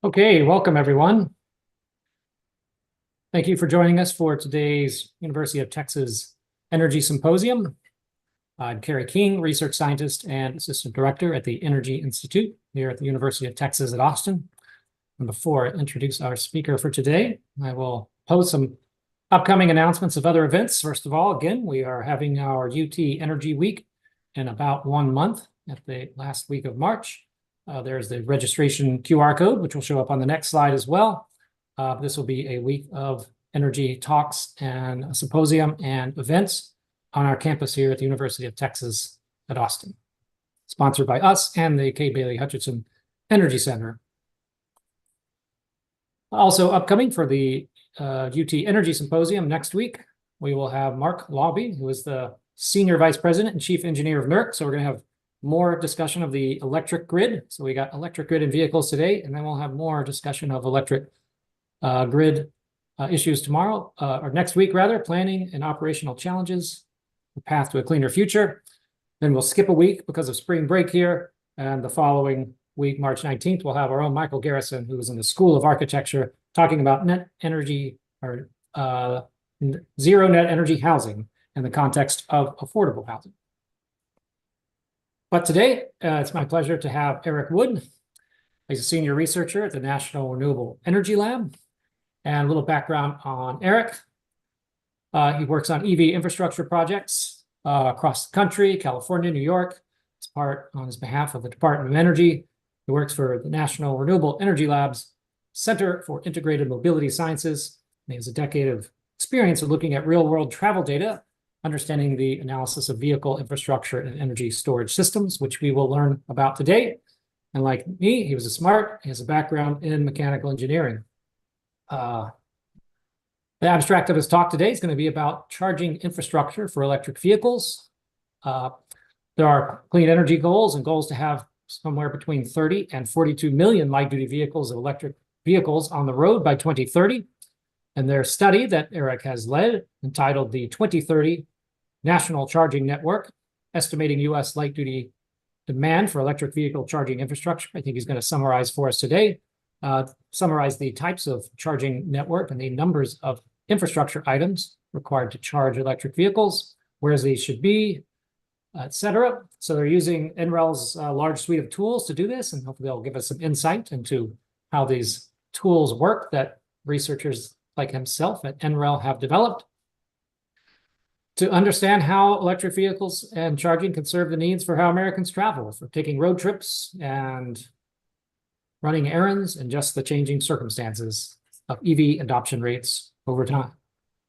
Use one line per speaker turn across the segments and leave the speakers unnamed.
Okay, welcome everyone. Thank you for joining us for today's University of Texas Energy Symposium. I'm Kerry King, Research Scientist and Assistant Director at the Energy Institute here at the University of Texas at Austin. And before I introduce our speaker for today, I will post some upcoming announcements of other events. First of all, again, we are having our UT Energy Week in about 1 month at the last week of March. There's the registration QR code, which will show up on the next slide as well. This will be a week of energy talks and a symposium and events on our campus here at the University of Texas at Austin, sponsored by us and the K. Bailey Hutchinson Energy Center. Also upcoming for the UT Energy Symposium next week, we will have Mark Lawby, who is the Senior Vice President and Chief Engineer of NERC. So we're going to have more discussion of the electric grid. So we got electric grid and vehicles today, and then we'll have more discussion of electric grid issues tomorrow, or next week rather, planning and operational challenges, the path to a cleaner future. Then we'll skip a week because of spring break here, and the following week, March 19th, we'll have our own Michael Garrison, who is in the School of Architecture, talking about net energy or zero net energy housing in the context of affordable housing. But today, it's my pleasure to have Eric Wood. He's a senior researcher at the National Renewable Energy Lab. And a little background on Eric. He works on EV infrastructure projects across the country, California, New York. It's part on his behalf of the Department of Energy. He works for the National Renewable Energy Lab's Center for Integrated Mobility Sciences. And he has a decade of experience of looking at real-world travel data, understanding the analysis of vehicle infrastructure and energy storage systems, which we will learn about today. And like me, he has a background in mechanical engineering. The abstract of his talk today is going to be about charging infrastructure for electric vehicles. There are clean energy goals and goals to have somewhere between 30 and 42 million light-duty vehicles of electric vehicles on the road by 2030. And their study that Eric has led, entitled the 2030 National Charging Network, Estimating U.S. Light-Duty Demand for Electric Vehicle Charging Infrastructure. I think he's going to summarize for us today, summarize the types of charging network and the numbers of infrastructure items required to charge electric vehicles, where these should be, etc. So they're using NREL's large suite of tools to do this, and hopefully they'll give us some insight into how these tools work that researchers like himself at NREL have developed to understand how electric vehicles and charging can serve the needs for how Americans travel, for taking road trips and running errands, and just the changing circumstances of EV adoption rates over time.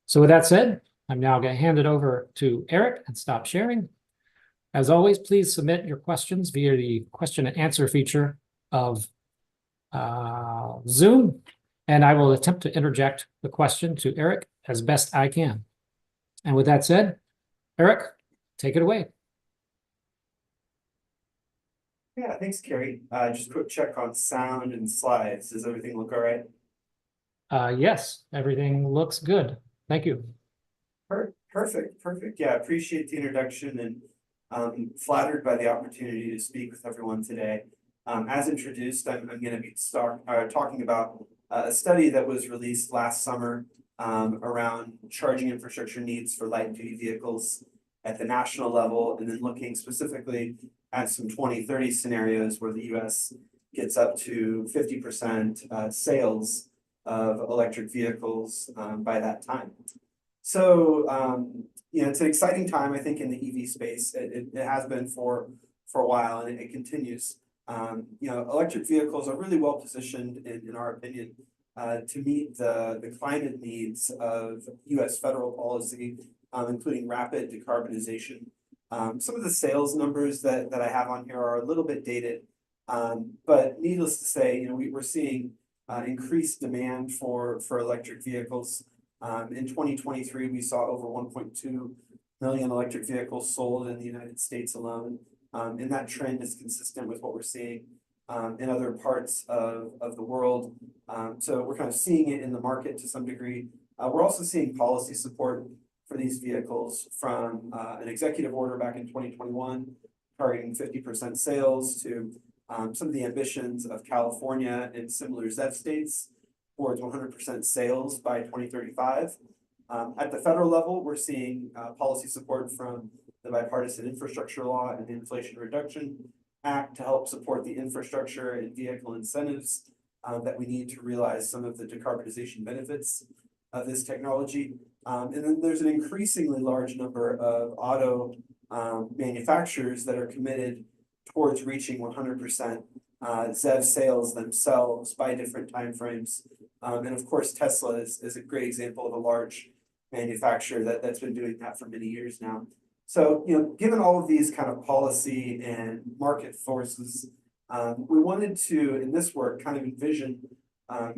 So with that said, I'm now going to hand it over to Eric and stop sharing. As always, please submit your questions via the question and answer feature of Zoom, and I will attempt to interject the question to Eric as best I can. And with that said, Eric, take it away.
Yeah, thanks, Kerry. Just a quick check on sound and slides. Does everything look all right?
Yes, everything looks good. Thank you.
Perfect. Yeah, I appreciate the introduction and flattered by the opportunity to speak with everyone today. As introduced, I'm going to be talking about a study that was released last summer around charging infrastructure needs for light-duty vehicles at the national level, and then looking specifically at some 2030 scenarios where the U.S. gets up to 50% sales of electric vehicles by that time. So, it's an exciting time, I think, in the EV space. It has been for a while, and it continues. Electric vehicles are really well positioned, in our opinion, to meet the climate needs of U.S. federal policy, including rapid decarbonization. Some of the sales numbers that I have on here are a little bit dated, but needless to say, we're seeing increased demand for electric vehicles. In 2023, we saw over 1.2 million electric vehicles sold in the United States alone, and that trend is consistent with what we're seeing in other parts of the world. So we're kind of seeing it in the market to some degree. We're also seeing policy support for these vehicles from an executive order back in 2021, targeting 50% sales, to some of the ambitions of California and similar ZEV states towards 100% sales by 2035. At the federal level, we're seeing policy support from the Bipartisan Infrastructure Law and the Inflation Reduction Act to help support the infrastructure and vehicle incentives that we need to realize some of the decarbonization benefits of this technology. And then there's an increasingly large number of auto manufacturers that are committed towards reaching 100% ZEV sales themselves by different timeframes. And of course, Tesla is a great example of a large manufacturer that's been doing that for many years now. So, given all of these kind of policy and market forces, we wanted to, in this work, kind of envision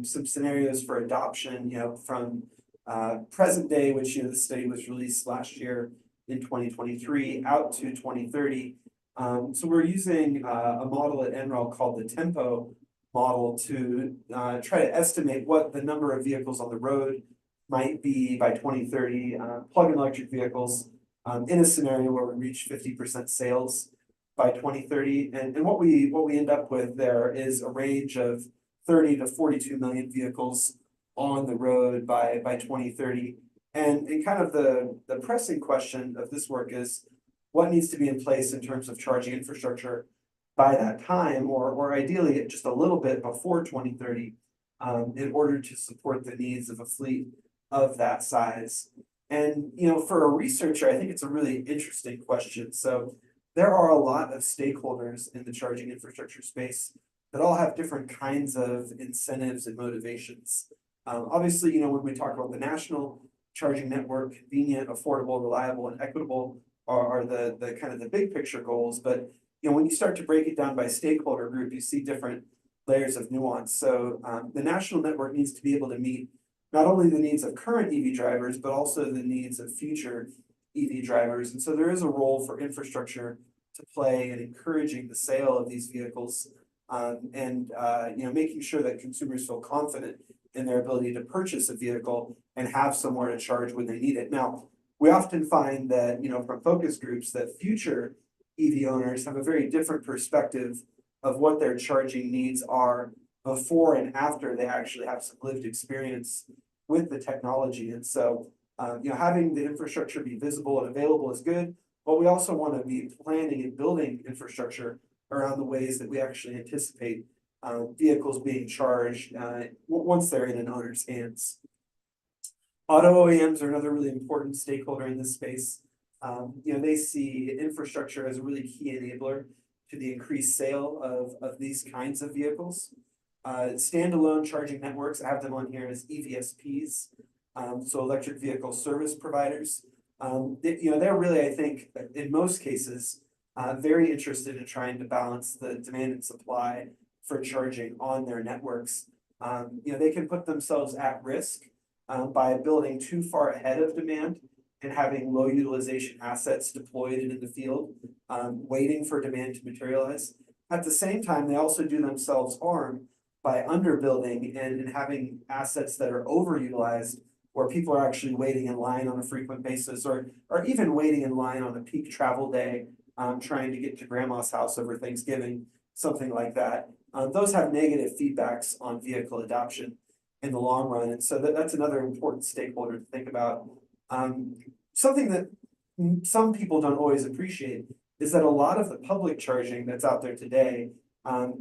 some scenarios for adoption, from present day, which, the study was released last year in 2023, out to 2030. So we're using a model at NREL called the Tempo model to try to estimate what the number of vehicles on the road might be by 2030, plug-in electric vehicles, in a scenario where we reach 50% sales by 2030. And what we end up with there is a range of 30 to 42 million vehicles on the road by 2030. And kind of the pressing question of this work is what needs to be in place in terms of charging infrastructure by that time, or ideally just a little bit before 2030, in order to support the needs of a fleet of that size. And, for a researcher, I think it's a really interesting question. So there are a lot of stakeholders in the charging infrastructure space that all have different kinds of incentives and motivations. Obviously, when we talk about the national charging network, convenient, affordable, reliable, and equitable are the kind of the big picture goals. But, when you start to break it down by stakeholder group, you see different layers of nuance. So the national network needs to be able to meet not only the needs of current EV drivers, but also the needs of future EV drivers. And so there is a role for infrastructure to play in encouraging the sale of these vehicles, and making sure that consumers feel confident in their ability to purchase a vehicle and have somewhere to charge when they need it. Now, we often find that, from focus groups, that future EV owners have a very different perspective of what their charging needs are before and after they actually have some lived experience with the technology. And so, having the infrastructure be visible and available is good, but we also want to be planning and building infrastructure around the ways that we actually anticipate vehicles being charged once they're in an owner's hands. Auto OEMs are another really important stakeholder in this space. They see infrastructure as a really key enabler to the increased sale of these kinds of vehicles. Standalone charging networks, I have them on here as EVSPs, so electric vehicle service providers. They're really, I think, in most cases, very interested in trying to balance the demand and supply for charging on their networks. They can put themselves at risk by building too far ahead of demand and having low utilization assets deployed in the field, waiting for demand to materialize. At the same time, they also do themselves harm by underbuilding and having assets that are overutilized, where people are actually waiting in line on a frequent basis, or even waiting in line on a peak travel day, trying to get to grandma's house over Thanksgiving, something like that. Those have negative feedbacks on vehicle adoption in the long run. And so that's another important stakeholder to think about. Something that some people don't always appreciate is that a lot of the public charging that's out there today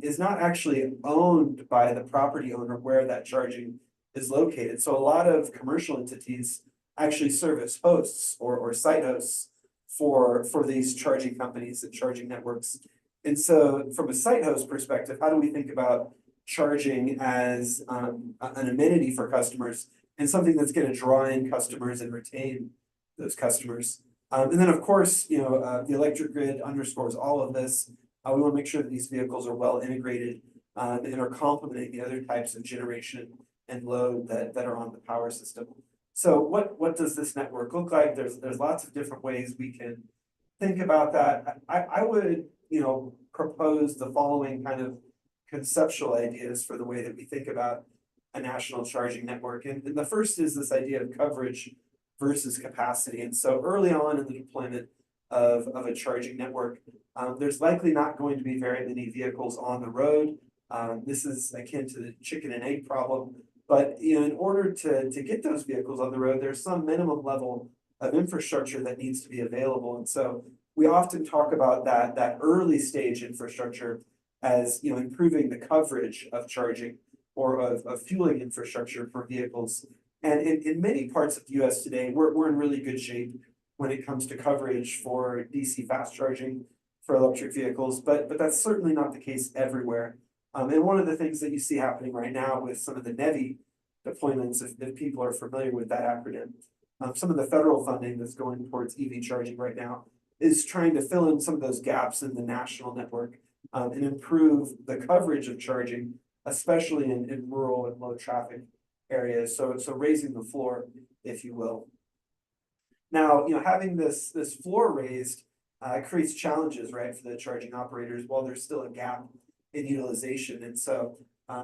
is not actually owned by the property owner where that charging is located. So a lot of commercial entities actually serve as hosts or site hosts for these charging companies and charging networks. And so from a site host perspective, how do we think about charging as an amenity for customers and something that's going to draw in customers and retain those customers? And then, of course, the electric grid underscores all of this. We want to make sure that these vehicles are well integrated and are complementing the other types of generation and load that are on the power system. So what does this network look like? There's lots of different ways we can think about that. I would, propose the following kind of conceptual ideas for the way that we think about a national charging network. And the first is this idea of coverage versus capacity. And so early on in the deployment of a charging network. There's likely not going to be very many vehicles on the road. This is akin to the chicken and egg problem. But in order to get those vehicles on the road, there's some minimum level of infrastructure that needs to be available. And so we often talk about that early stage infrastructure as improving the coverage of charging or of fueling infrastructure for vehicles. And in many parts of the US today, we're in really good shape when it comes to coverage for DC fast charging for electric vehicles, but that's certainly not the case everywhere. And one of the things that you see happening right now with some of the NEVI deployments, if people are familiar with that acronym, some of the federal funding that's going towards EV charging right now is trying to fill in some of those gaps in the national network and improve the coverage of charging, especially in rural and low traffic areas. So raising the floor, if you will. Now, having this floor raised creates challenges, right, for the charging operators while there's still a gap in utilization. And so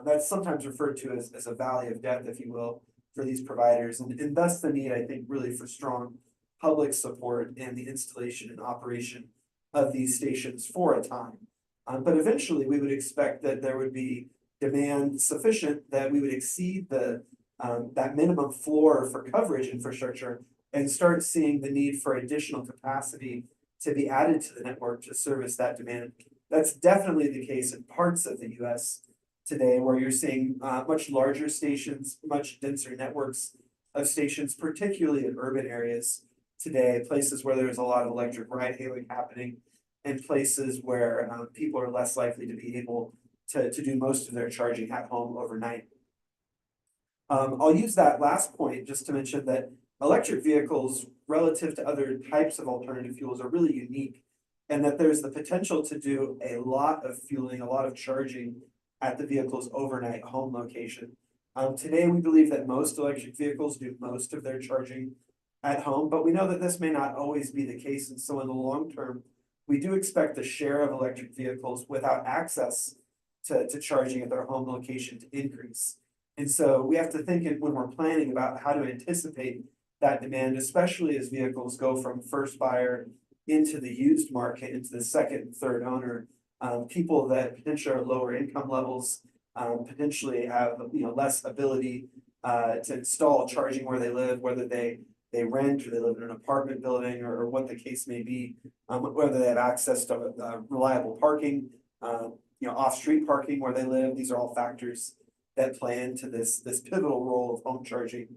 that's sometimes referred to as a valley of death, if you will, for these providers. And thus the need, I think, really for strong public support and the installation and operation of these stations for a time. But eventually we would expect that there would be demand sufficient that we would exceed that minimum floor for coverage infrastructure and start seeing the need for additional capacity to be added to the network to service that demand. That's definitely the case in parts of the US today, where you're seeing much larger stations, much denser networks of stations, particularly in urban areas today, places where there's a lot of electric ride hailing happening, and places where people are less likely to be able to do most of their charging at home overnight. I'll use that last point just to mention that electric vehicles relative to other types of alternative fuels are really unique, and that there's the potential to do a lot of fueling, a lot of charging at the vehicle's overnight home location. Today, we believe that most electric vehicles do most of their charging at home, but we know that this may not always be the case. And so in the long term, we do expect the share of electric vehicles without access to charging at their home location to increase. And so we have to think when we're planning about how to anticipate that demand, especially as vehicles go from first buyer into the used market, into the second and third owner. People that potentially are lower income levels, potentially have less ability to install charging where they live, whether they rent or they live in an apartment building or what the case may be, whether they have access to reliable parking, off-street parking where they live. These are all factors that play into this pivotal role of home charging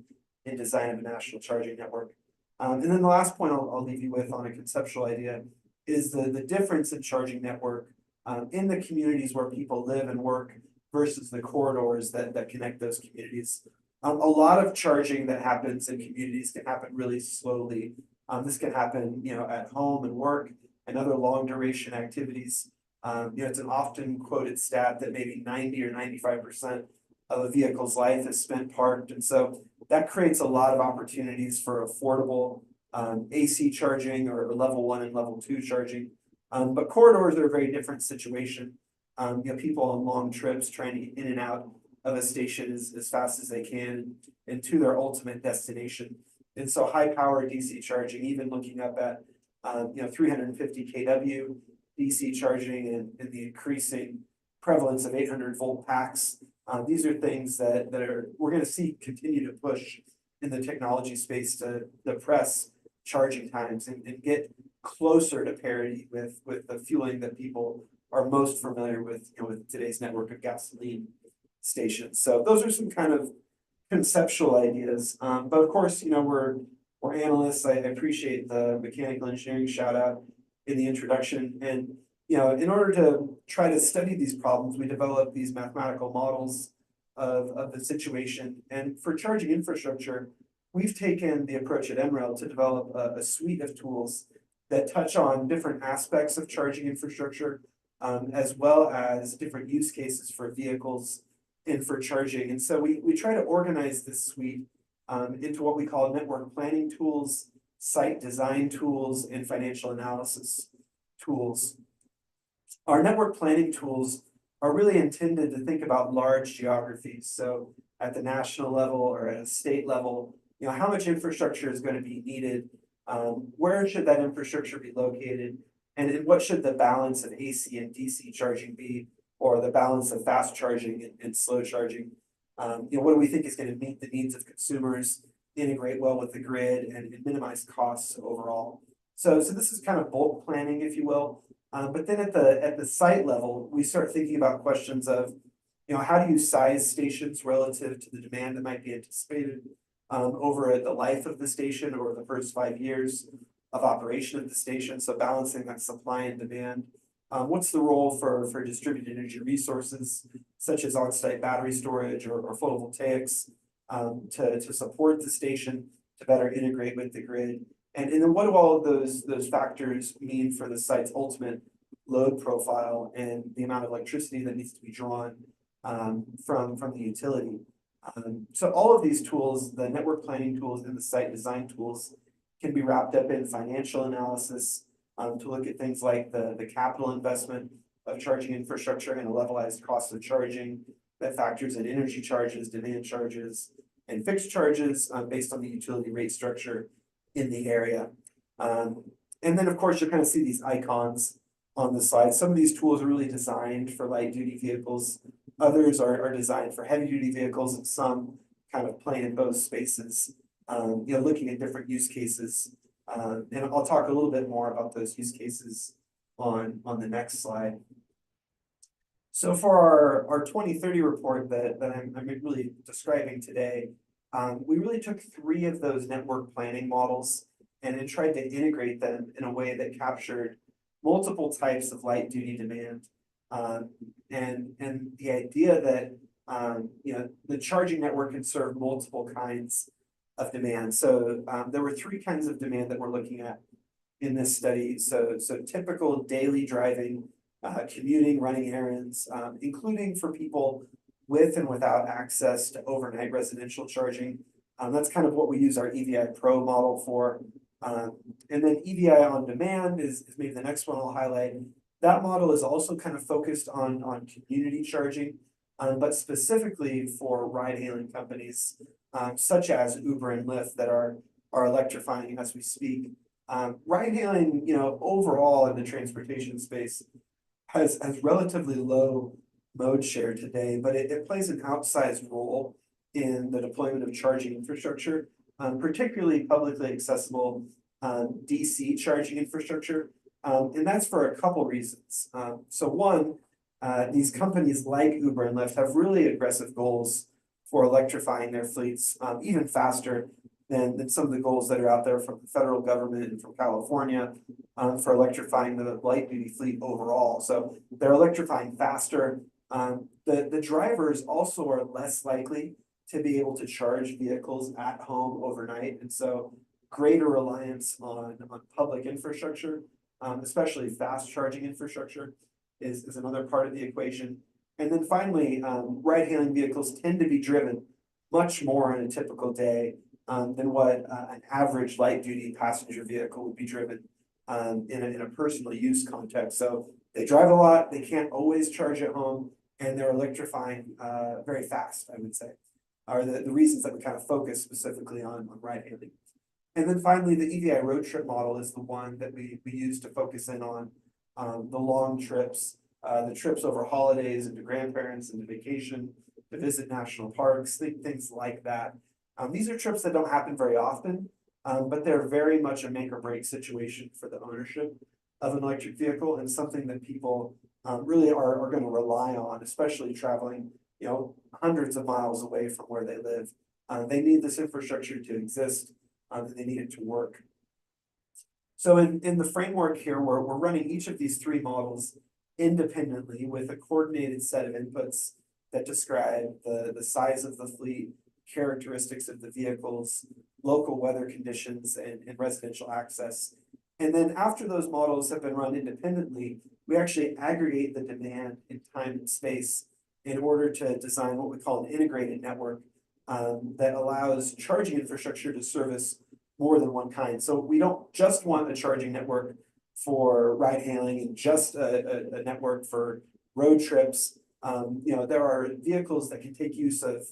in design of a national charging network. And then the last point I'll leave you with on a conceptual idea is the difference in charging network in the communities where people live and work versus the corridors that connect those communities. A lot of charging that happens in communities can happen really slowly. This can happen, at home and work and other long duration activities. It's an often quoted stat that maybe 90 or 95% of a vehicle's life is spent parked. And so that creates a lot of opportunities for affordable AC charging or level 1 and level 2 charging. But corridors are a very different situation. People on long trips trying to get in and out of a station as fast as they can and to their ultimate destination. And so high power DC charging, even looking up at 350 kW DC charging and the increasing prevalence of 800-volt packs. These are things that we're going to see continue to push in the technology space to depress charging times and get closer to parity with the fueling that people are most familiar with, with today's network of gasoline stations. So those are some kind of conceptual ideas. But of course, we're analysts. I appreciate the mechanical engineering shout out in the introduction. And in order to try to study these problems, we develop these mathematical models of the situation. And for charging infrastructure, we've taken the approach at NREL to develop a suite of tools that touch on different aspects of charging infrastructure, as well as different use cases for vehicles and for charging. And so we try to organize this suite into what we call network planning tools, site design tools, and financial analysis tools. Our network planning tools are really intended to think about large geographies. So at the national level or at a state level, how much infrastructure is going to be needed Where should that infrastructure be located? And what should the balance of AC and DC charging be, or the balance of fast charging and slow charging? What do we think is going to meet the needs of consumers, integrate well with the grid, and minimize costs overall? So this is kind of bulk planning, if you will. But then at the site level, we start thinking about questions of, how do you size stations relative to the demand that might be anticipated over the life of the station or the first 5 years of operation of the station? So balancing that supply and demand. What's the role for distributed energy resources, such as on-site battery storage or photovoltaics, to support the station, to better integrate with the grid? And then what do all of those factors mean for the site's ultimate load profile and the amount of electricity that needs to be drawn from the utility? So all of these tools, the network planning tools and the site design tools, can be wrapped up in financial analysis to look at things like the capital investment of charging infrastructure and a levelized cost of charging that factors in energy charges, demand charges, and fixed charges based on the utility rate structure in the area. And then, of course, you'll kind of see these icons on the slide. Some of these tools are really designed for light duty vehicles. Others are designed for heavy duty vehicles, and some kind of play in both spaces, looking at different use cases. And I'll talk a little bit more about those use cases on the next slide. So for our 2030 report that I'm really describing today, we really took 3 of those network planning models and then tried to integrate them in a way that captured multiple types of light duty demand. And the idea that the charging network can serve multiple kinds of demand. So there were 3 kinds of demand that we're looking at in this study. So typical daily driving, commuting, running errands, including for people with and without access to overnight residential charging. That's kind of what we use our EVI Pro model for. And then EVI on demand is maybe the next one I'll highlight. That model is also kind of focused on community charging, but specifically for ride-hailing companies such as Uber and Lyft that are electrifying as we speak. Ride-hailing, overall in the transportation space has relatively low mode share today, but it plays an outsized role in the deployment of charging infrastructure, particularly publicly accessible DC charging infrastructure. And that's for a couple reasons. So one, these companies like Uber and Lyft have really aggressive goals for electrifying their fleets even faster than some of the goals that are out there from the federal government and from California for electrifying the light duty fleet overall. So they're electrifying faster. The drivers also are less likely to be able to charge vehicles at home overnight. And so greater reliance on public infrastructure, especially fast charging infrastructure, is another part of the equation. And then finally, ride-hailing vehicles tend to be driven much more in a typical day than what an average light-duty passenger vehicle would be driven in a personal use context. So they drive a lot, they can't always charge at home, and they're electrifying very fast, I would say, are the reasons that we kind of focus specifically on ride-hailing. And then finally, the EVI road trip model is the one that we use to focus in on the long trips, the trips over holidays and to grandparents and to vacation, to visit national parks, things like that. These are trips that don't happen very often, but they're very much a make or break situation for the ownership of an electric vehicle, and something that people really are going to rely on, especially traveling, hundreds of miles away from where they live. They need this infrastructure to exist, and they need it to work. So in the framework here, we're running each of these 3 models independently with a coordinated set of inputs that describe the size of the fleet, characteristics of the vehicles, local weather conditions, and residential access. And then after those models have been run independently, we actually aggregate the demand in time and space in order to design what we call an integrated network that allows charging infrastructure to service more than one kind. So we don't just want a charging network for ride hailing and just a network for road trips. There are vehicles that can take use of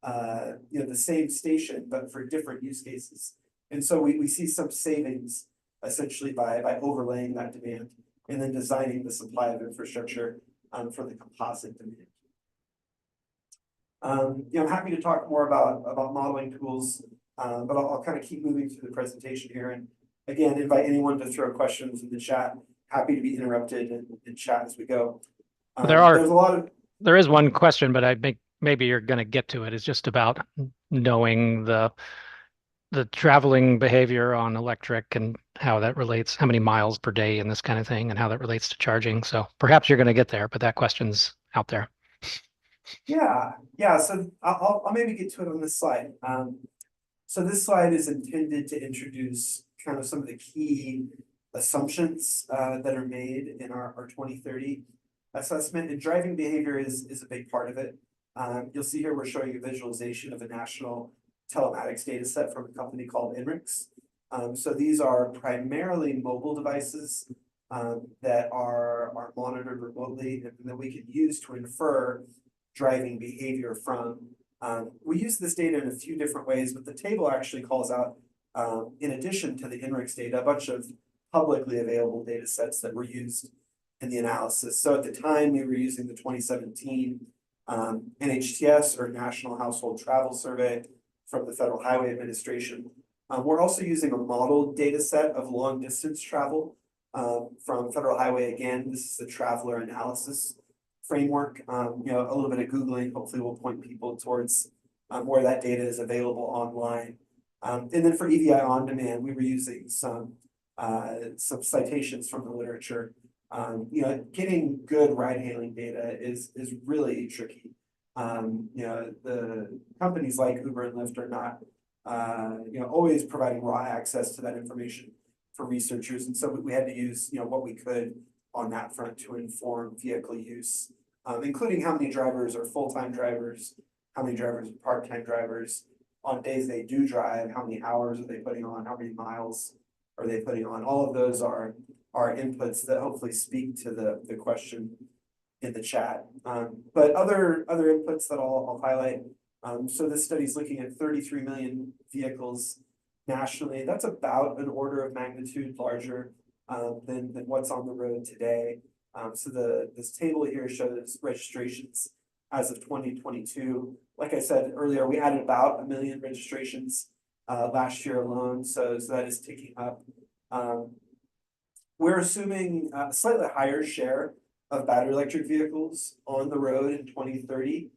the same station, but for different use cases. And so we see some savings essentially by overlaying that demand and then designing the supply of infrastructure for the composite demand. I'm happy to talk more about modeling tools, but I'll kind of keep moving through the presentation here. And again, invite anyone to throw questions in the chat. Happy to be interrupted and chat as we go. There's a lot of.
There is one question, but maybe you're going to get to it. It's just about knowing the traveling behavior on electric and how that relates, how many miles per day and this kind of thing, and how that relates to charging. So perhaps you're going to get there, but that question's out there.
Yeah. So I'll maybe get to it on this slide. So this slide is intended to introduce kind of some of the key assumptions that are made in our 2030 assessment, and driving behavior is a big part of it. You'll see here we're showing a visualization of a national telematics data set from a company called NREL. So these are primarily mobile devices that are monitored remotely and that we can use to infer driving behavior from. We use this data in a few different ways, but the table actually calls out, in addition to the NREL data, a bunch of publicly available data sets that were used in the analysis. So at the time, we were using the 2017 NHTS, or National Household Travel Survey, from the Federal Highway Administration. We're also using a modeled data set of long distance travel from Federal Highway. Again, this is the traveler analysis framework. A little bit of Googling hopefully will point people towards where that data is available online. And then for EVI on demand, we were using some citations from the literature. Getting good ride hailing data is really tricky. The companies like Uber and Lyft are not always providing raw access to that information for researchers, and so we had to use what we could on that front to inform vehicle use, including how many drivers are full-time drivers, how many drivers are part-time drivers, on days they do drive, how many hours are they putting on, how many miles are they putting on. All of those are inputs that hopefully speak to the question in the chat. But other inputs that I'll highlight. So this study is looking at 33 million vehicles nationally. That's about an order of magnitude larger than what's on the road today. So this table here shows registrations as of 2022. Like I said earlier, we added about 1 million registrations last year alone. So that is ticking up. We're assuming a slightly higher share of battery electric vehicles on the road in 2030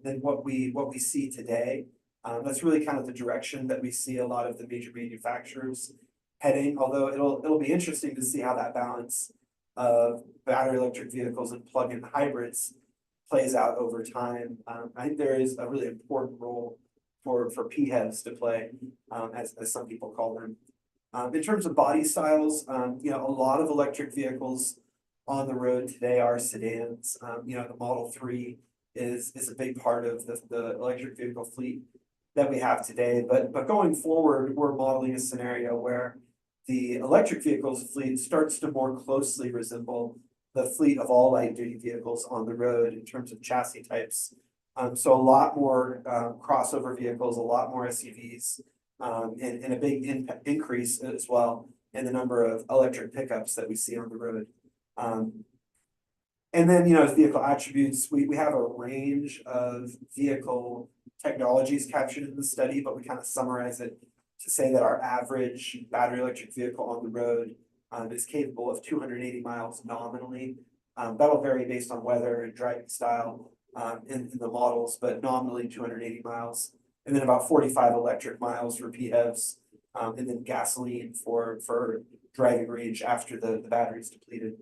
than what we see today. That's really kind of the direction that we see a lot of the major manufacturers heading, although it'll be interesting to see how that balance of battery electric vehicles and plug-in hybrids plays out over time. I think there is a really important role for PHEVs to play, as some people call them. In terms of body styles, a lot of electric vehicles on the road today are sedans. The Model 3 is a big part of the electric vehicle fleet that we have today. But going forward, we're modeling a scenario where the electric vehicles fleet starts to more closely resemble the fleet of all light duty vehicles on the road in terms of chassis types. So a lot more crossover vehicles, a lot more SUVs, and a big increase as well in the number of electric pickups that we see on the road. And then, as vehicle attributes, we have a range of vehicle technologies captured in the study, but we kind of summarize it to say that our average battery electric vehicle on the road is capable of 280 miles nominally. That'll vary based on weather and driving style in the models, but nominally 280 miles. And then about 45 electric miles for PHEVs, and then gasoline for driving range after the battery's depleted.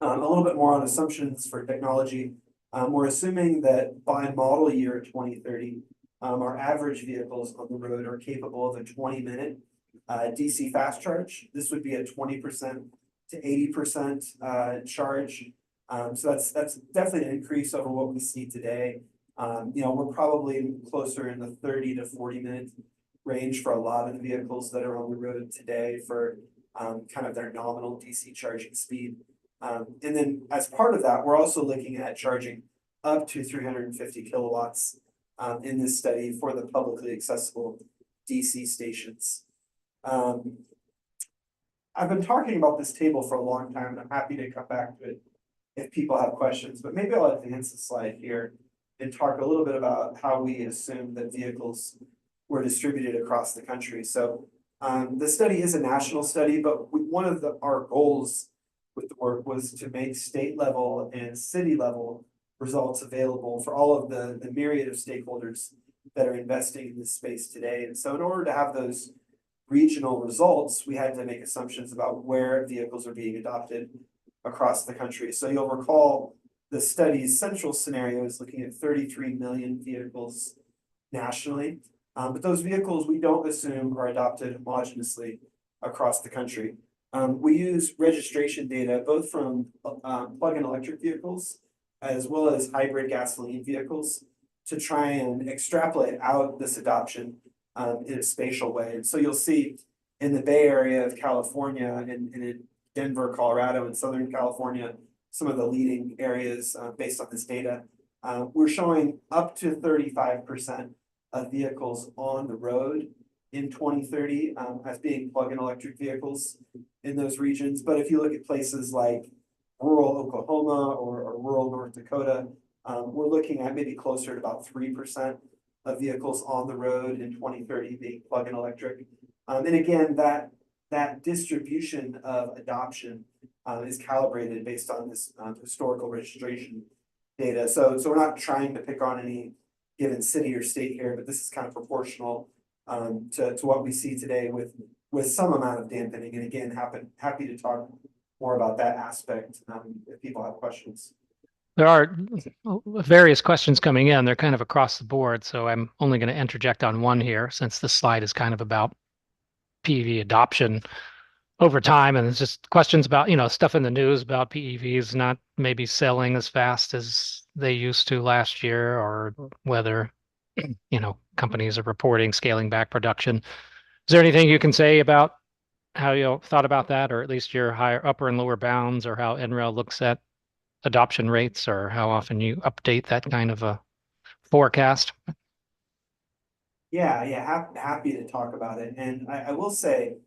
A little bit more on assumptions for technology. We're assuming that by model year 2030, our average vehicles on the road are capable of a 20-minute DC fast charge. This would be a 20% to 80% charge. So that's definitely an increase over what we see today. We're probably closer in the 30 to 40-minute range for a lot of the vehicles that are on the road today for kind of their nominal DC charging speed. And then as part of that, we're also looking at charging up to 350 kilowatts in this study for the publicly accessible DC stations. I've been talking about this table for a long time, and I'm happy to come back to it if people have questions, but maybe I'll advance the slide here and talk a little bit about how we assume that vehicles were distributed across the country. So the study is a national study, but one of our goals with the work was to make state level and city level results available for all of the myriad of stakeholders that are investing in this space today. And so in order to have those regional results, we had to make assumptions about where vehicles are being adopted across the country. So you'll recall the study's central scenario is looking at 33 million vehicles nationally. But those vehicles we don't assume are adopted homogenously across the country. We use registration data both from plug-in electric vehicles as well as hybrid gasoline vehicles to try and extrapolate out this adoption in a spatial way. And so you'll see in the Bay Area of California and in Denver, Colorado, and Southern California, some of the leading areas based on this data, we're showing up to 35% of vehicles on the road in 2030 as being plug-in electric vehicles in those regions. But if you look at places like rural Oklahoma or rural North Dakota, we're looking at maybe closer to about 3% of vehicles on the road in 2030 being plug-in electric. And again, that distribution of adoption is calibrated based on this historical registration data. So we're not trying to pick on any given city or state here, but this is kind of proportional to what we see today with some amount of dampening. And again, happy to talk more about that aspect if people have questions.
There are various questions coming in. They're kind of across the board, so I'm only going to interject on one here since this slide is kind of about PEV adoption over time, and it's just questions about, stuff in the news about PEVs not maybe selling as fast as they used to last year, or whether, companies are reporting scaling back production. Is there anything you can say about how you thought about that, or at least your higher upper and lower bounds, or how NREL looks at adoption rates, or how often you update that kind of a forecast?
Yeah, happy to talk about it. And I will say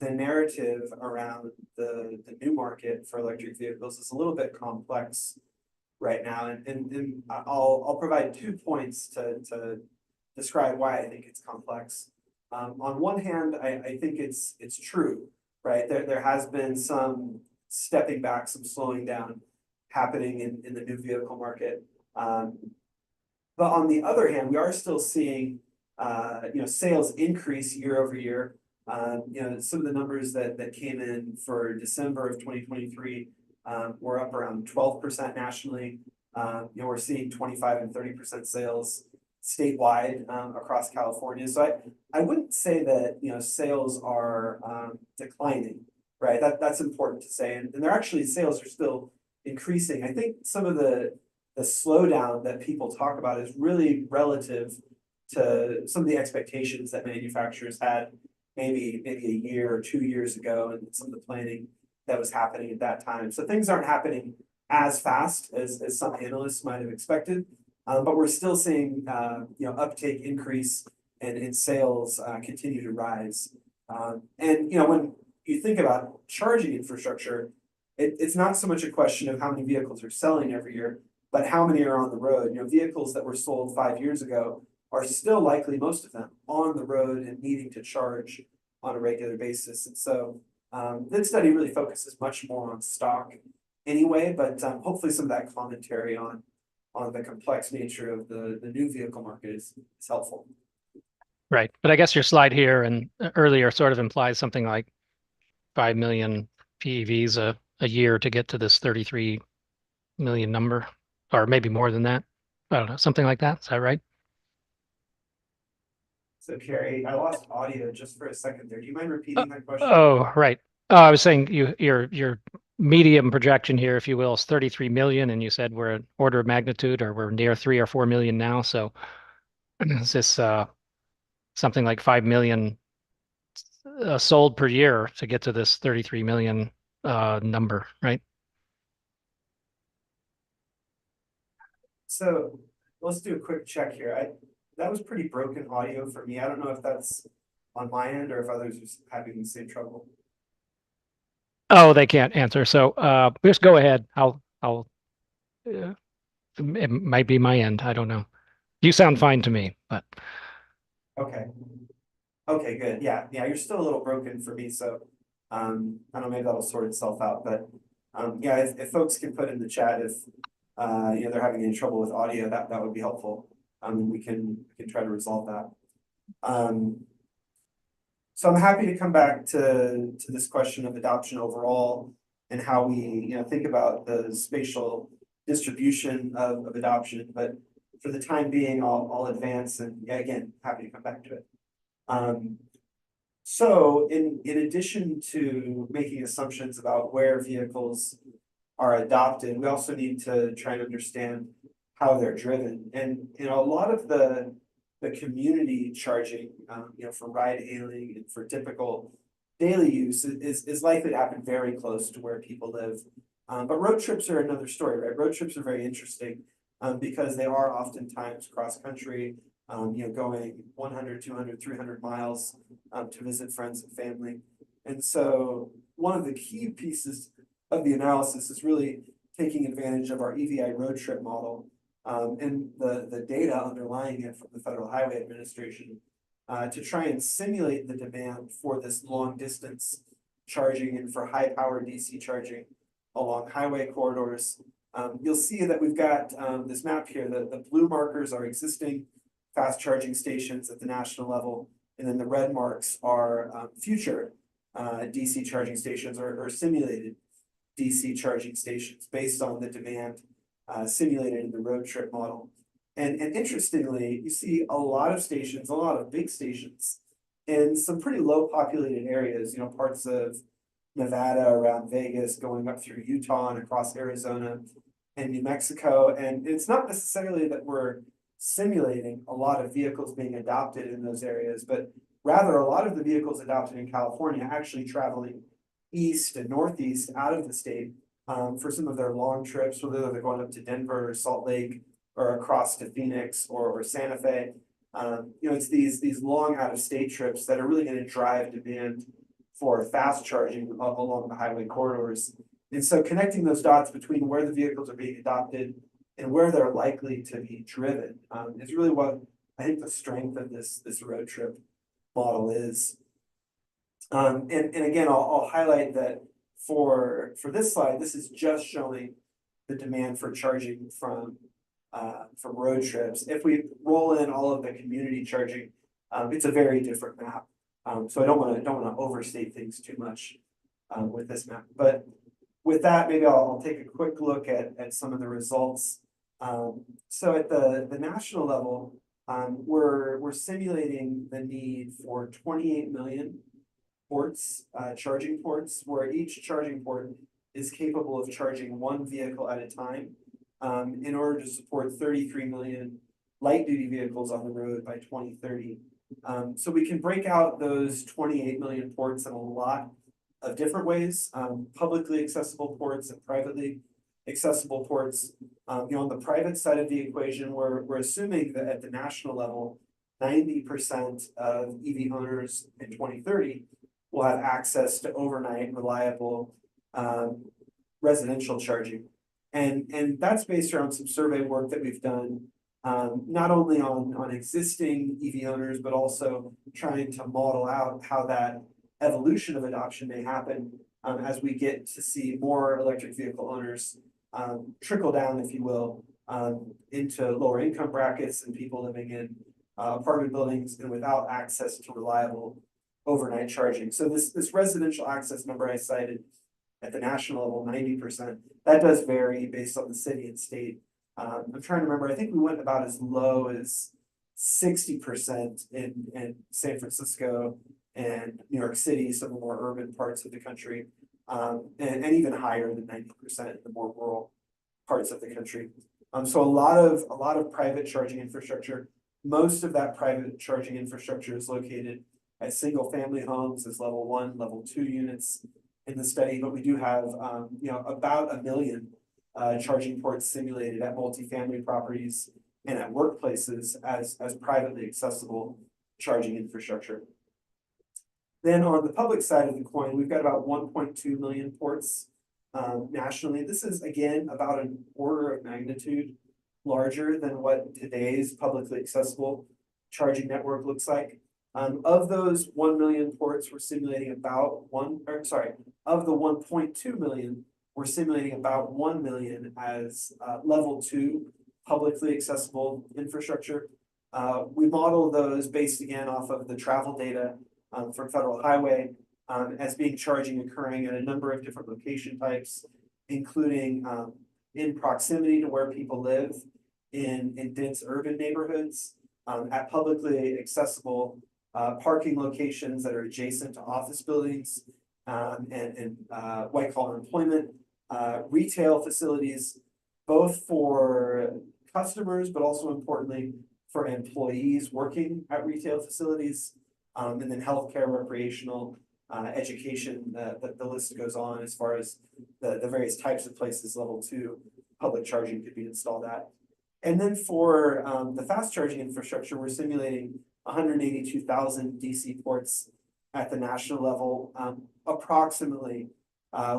the narrative around the new market for electric vehicles is a little bit complex right now. And I'll provide 2 points to describe why I think it's complex. On one hand, I think it's true, right? There has been some stepping back, some slowing down happening in the new vehicle market. But on the other hand, we are still seeing sales increase year over year. Some of the numbers that came in for December of 2023 were up around 12% nationally. We're seeing 25 and 30% sales statewide across California. So I wouldn't say that sales are declining, right? That's important to say, and they're actually sales are still increasing. I think some of the slowdown that people talk about is really relative to some of the expectations that manufacturers had maybe a year or 2 years ago, and some of the planning that was happening at that time. So things aren't happening as fast as some analysts might have expected, but we're still seeing uptake increase and sales continue to rise. And when you think about charging infrastructure, it's not so much a question of how many vehicles are selling every year, but how many are on the road. Vehicles that were sold 5 years ago are still likely, most of them, on the road and needing to charge on a regular basis. And so this study really focuses much more on stock anyway, but hopefully some of that commentary on the complex nature of the new vehicle market is helpful.
Right. But I guess your slide here and earlier sort of implies something like 5 million PEVs a year to get to this 33 million number, or maybe more than that. I don't know, something like that. Is that right?
So Carrie, I lost audio just for a second there. Do you mind repeating that question?
Oh, right. I was saying your medium projection here, if you will, is 33 million, and you said we're an order of magnitude, or we're near 3 or 4 million now. So is this something like 5 million sold per year to get to this 33 million number, right?
So let's do a quick check here. That was pretty broken audio for me. I don't know if that's on my end, or if others are having the same trouble.
Oh, they can't answer. So just go ahead. Uh, it might be my end. I don't know. You sound fine to me, but
Okay. Okay, good. Yeah, you're still a little broken for me, so I don't know, maybe that'll sort itself out, but yeah, if folks can put in the chat if they're having any trouble with audio, that would be helpful. We can try to resolve that. So I'm happy to come back to this question of adoption overall and how we think about the spatial distribution of adoption, but for the time being, I'll advance and yeah, again, happy to come back to it. So in addition to making assumptions about where vehicles are adopted, we also need to try and understand how they're driven. And a lot of the community charging, for ride hailing and for typical daily use is likely to happen very close to where people live. But road trips are another story, right? Road trips are very interesting because they are oftentimes cross country, going 100, 200, 300 miles to visit friends and family. And so one of the key pieces of the analysis is really taking advantage of our EVI road trip model and the data underlying it from the Federal Highway Administration to try and simulate the demand for this long distance charging and for high power DC charging along highway corridors. You'll see that we've got this map here. The blue markers are existing fast charging stations at the national level, and then the red marks are future DC charging stations or simulated DC charging stations based on the demand simulated in the road trip model. And interestingly, you see a lot of stations, a lot of big stations in some pretty low populated areas, parts of Nevada around Vegas, going up through Utah and across Arizona and New Mexico. And it's not necessarily that we're simulating a lot of vehicles being adopted in those areas, but rather a lot of the vehicles adopted in California actually traveling east and northeast out of the state for some of their long trips, whether they're going up to Denver or Salt Lake or across to Phoenix or Santa Fe. It's these long out of state trips that are really going to drive demand for fast charging along the highway corridors. And so connecting those dots between where the vehicles are being adopted and where they're likely to be driven is really what I think the strength of this road trip model is. And again, I'll highlight that for this slide, this is just showing the demand for charging from road trips. If we roll in all of the community charging, it's a very different map. So I don't want to overstate things too much with this map. But with that, maybe I'll take a quick look at some of the results. So at the national level, we're simulating the need for 28 million ports, charging ports, where each charging port is capable of charging one vehicle at a time in order to support 33 million light duty vehicles on the road by 2030. So we can break out those 28 million ports in a lot of different ways, publicly accessible ports and privately accessible ports. On the private side of the equation, we're assuming that at the national level, 90% of EV owners in 2030 will have access to overnight reliable residential charging. And that's based around some survey work that we've done, not only on existing EV owners, but also trying to model out how that evolution of adoption may happen as we get to see more electric vehicle owners trickle down, if you will, into lower income brackets and people living in apartment buildings and without access to reliable overnight charging. So this residential access number I cited at the national level, 90%, that does vary based on the city and state. I'm trying to remember, I think we went about as low as 60% in San Francisco and New York City, some of the more urban parts of the country, and even higher than 90% in the more rural parts of the country. So a lot of private charging infrastructure. Most of that private charging infrastructure is located at single family homes as level 1, level 2 units in the study, but we do have about 1 million charging ports simulated at multifamily properties and at workplaces as privately accessible charging infrastructure. Then on the public side of the coin, we've got about 1.2 million ports nationally. This is again about an order of magnitude larger than what today's publicly accessible charging network looks like. Of those 1 million ports, we're simulating about of the 1.2 million, we're simulating about 1 million as level 2 publicly accessible infrastructure. We model those based again off of the travel data from Federal Highway as being charging occurring at a number of different location types, including in proximity to where people live, in dense urban neighborhoods, at publicly accessible parking locations that are adjacent to office buildings, and white collar employment, retail facilities, both for customers, but also importantly for employees working at retail facilities, and then healthcare, recreational, education, the list goes on as far as the various types of places level 2 public charging could be installed at. And then for the fast charging infrastructure, we're simulating 182,000 DC ports at the national level, approximately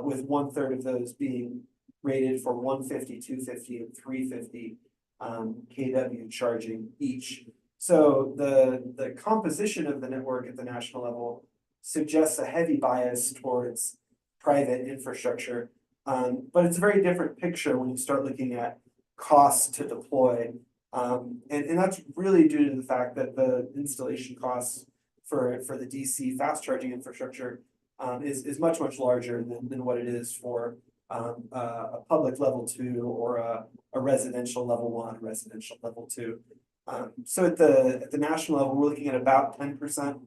with 1/3 of those being rated for 150, 250, and 350 kW charging each. So the composition of the network at the national level suggests a heavy bias towards private infrastructure, but it's a very different picture when you start looking at costs to deploy. And that's really due to the fact that the installation costs for the DC fast charging infrastructure is much larger than what it is for a public level 2 or a residential level 1, residential level 2. So at the national level, we're looking at about 10%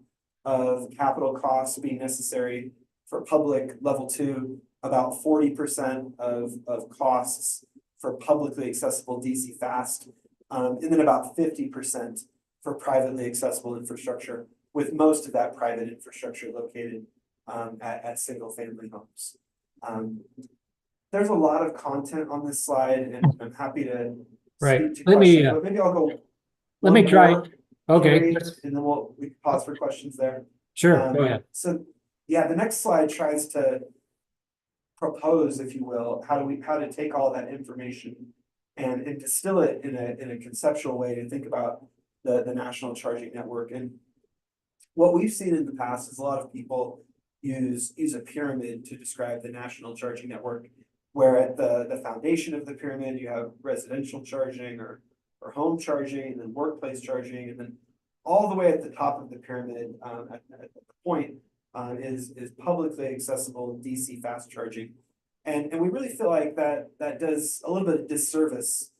of capital costs being necessary for public level 2, about 40% of costs for publicly accessible DC fast, and then about 50% for privately accessible infrastructure, with most of that private infrastructure located at single family homes. There's a lot of content on this slide, and I'm happy to
Right.
speak to
Let me,
questions, but maybe I'll go.
let me
one
try.
more,
Okay,
Carrie, and then we can pause for questions there.
sure, go ahead.
So, yeah, the next slide tries to propose, if you will, how to take all that information and distill it in a conceptual way to think about the national charging network. And what we've seen in the past is a lot of people use a pyramid to describe the national charging network, where at the foundation of the pyramid, you have residential charging or home charging, and then workplace charging, and then all the way at the top of the pyramid, at the point, is publicly accessible DC fast charging. And we really feel like that does a little bit of disservice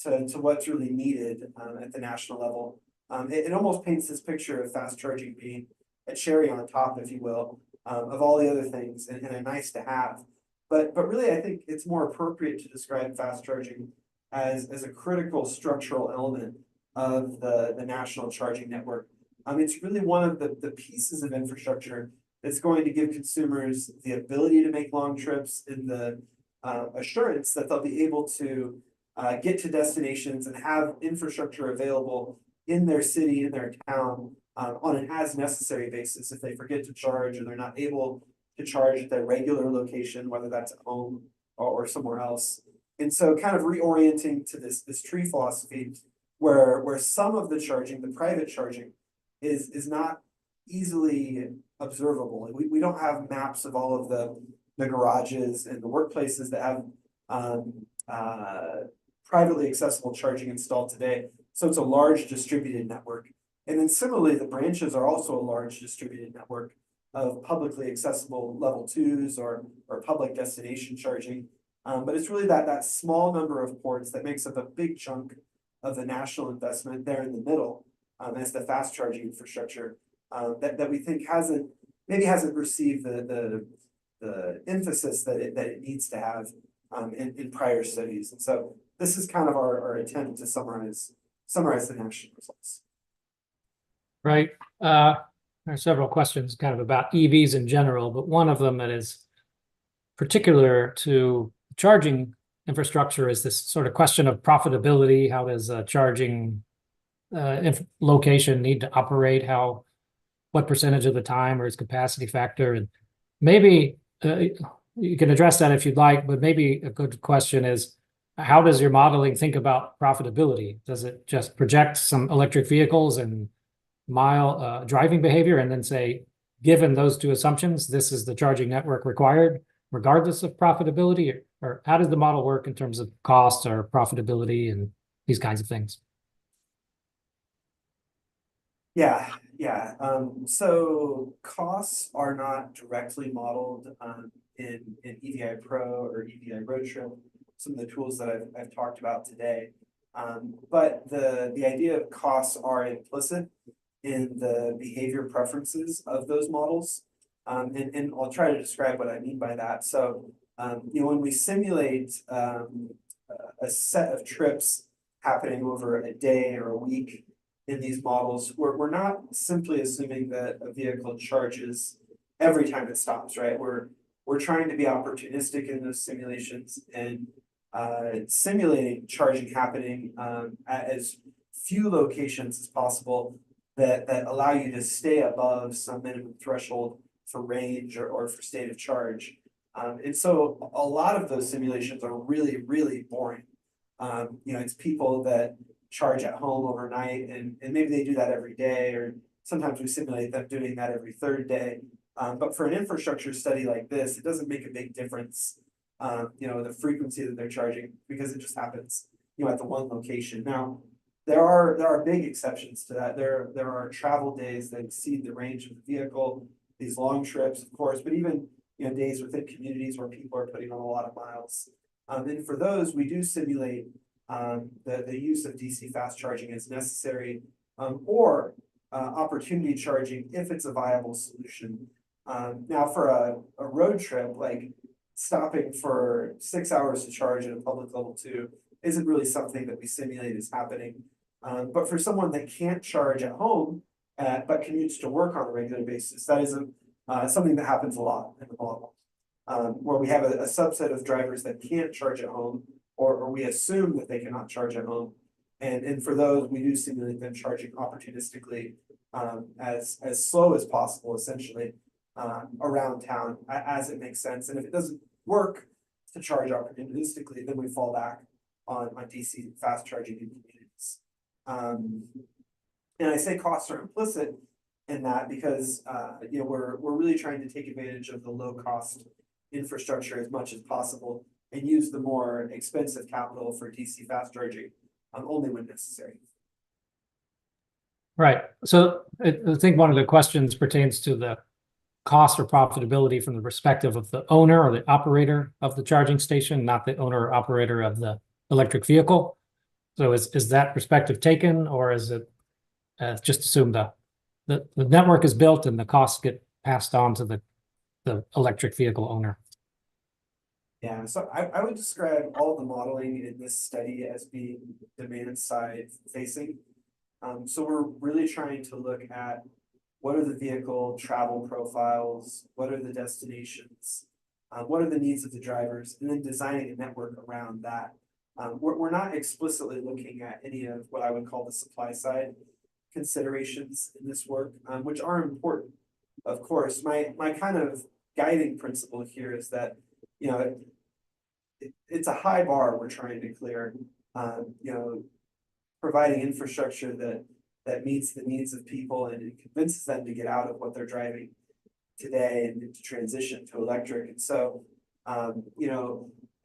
to what's really needed at the national level. It almost paints this picture of fast charging being a cherry on top, if you will, of all the other things, and a nice to have. But really, I think it's more appropriate to describe fast charging as a critical structural element of the national charging network. It's really one of the pieces of infrastructure that's going to give consumers the ability to make long trips and the assurance that they'll be able to get to destinations and have infrastructure available in their city, in their town, on an as necessary basis if they forget to charge or they're not able to charge at their regular location, whether that's at home or somewhere else. And so kind of reorienting to this tree philosophy where some of the charging, the private charging, is not easily observable. We don't have maps of all of the garages and the workplaces that have privately accessible charging installed today. So it's a large distributed network. And then similarly, the branches are also a large distributed network of publicly accessible level 2s or public destination charging. But it's really that small number of ports that makes up a big chunk of the national investment there in the middle as the fast charging infrastructure that we think hasn't received the emphasis that it needs to have in prior studies. And so this is kind of our attempt to summarize the national results.
Right. There are several questions kind of about EVs in general, but one of them that is particular to charging infrastructure is this sort of question of profitability. How does a charging location need to operate? what percentage of the time, or its capacity factor? And maybe you can address that if you'd like, but maybe a good question is, how does your modeling think about profitability? Does it just project some electric vehicles and mile driving behavior and then say, given those two assumptions, this is the charging network required, regardless of profitability? Or how does the model work in terms of cost or profitability and these kinds of things?
Yeah. So costs are not directly modeled in EVI Pro or EVI Road Trip, some of the tools that I've talked about today. But the idea of costs are implicit in the behavior preferences of those models. And I'll try to describe what I mean by that. So, when we simulate a set of trips happening over a day or a week in these models, we're not simply assuming that a vehicle charges every time it stops, right? We're trying to be opportunistic in those simulations and simulating charging happening at as few locations as possible that allow you to stay above some minimum threshold for range or for state of charge. And so a lot of those simulations are really, really boring. It's people that charge at home overnight, and maybe they do that every day, or sometimes we simulate them doing that every third day. But for an infrastructure study like this, it doesn't make a big difference, the frequency that they're charging, because it just happens, at the one location. Now, there are big exceptions to that. There are travel days that exceed the range of the vehicle, these long trips, of course, but even days within communities where people are putting on a lot of miles. And for those, we do simulate the use of DC fast charging as necessary, or opportunity charging if it's a viable solution. Now, for a road trip, like stopping for 6 hours to charge at a public level 2 isn't really something that we simulate is happening. But for someone that can't charge at home, but commutes to work on a regular basis, that is something that happens a lot in the model, where we have a subset of drivers that can't charge at home, or we assume that they cannot charge at home. And for those, we do simulate them charging opportunistically, as slow as possible, essentially, around town as it makes sense. And if it doesn't work to charge opportunistically, then we fall back on DC fast charging in communities. And I say costs are implicit in that because we're really trying to take advantage of the low cost infrastructure as much as possible and use the more expensive capital for DC fast charging only when necessary.
Right. So I think one of the questions pertains to the cost or profitability from the perspective of the owner or the operator of the charging station, not the owner or operator of the electric vehicle. So is that perspective taken, or is it just assume the network is built and the costs get passed on to the electric vehicle owner?
Yeah, so I would describe all the modeling in this study as being demand side facing. So we're really trying to look at what are the vehicle travel profiles, what are the destinations, what are the needs of the drivers, and then designing a network around that. We're not explicitly looking at any of what I would call the supply side considerations in this work, which are important. Of course, my kind of guiding principle here is that, it's a high bar we're trying to clear, providing infrastructure that meets the needs of people and it convinces them to get out of what they're driving today and to transition to electric. And so,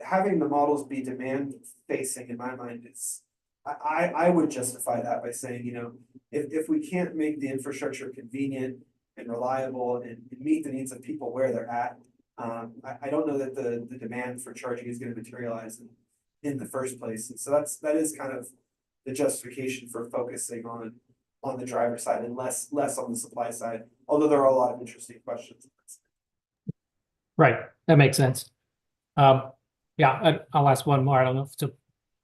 having the models be demand facing in my mind is, I would justify that by saying, if we can't make the infrastructure convenient and reliable and meet the needs of people where they're at, I don't know that the demand for charging is going to materialize in the first place. And so that is kind of the justification for focusing on the driver side and less on the supply side, although there are a lot of interesting questions.
Right, that makes sense. Yeah, I'll ask one more. I don't know if it's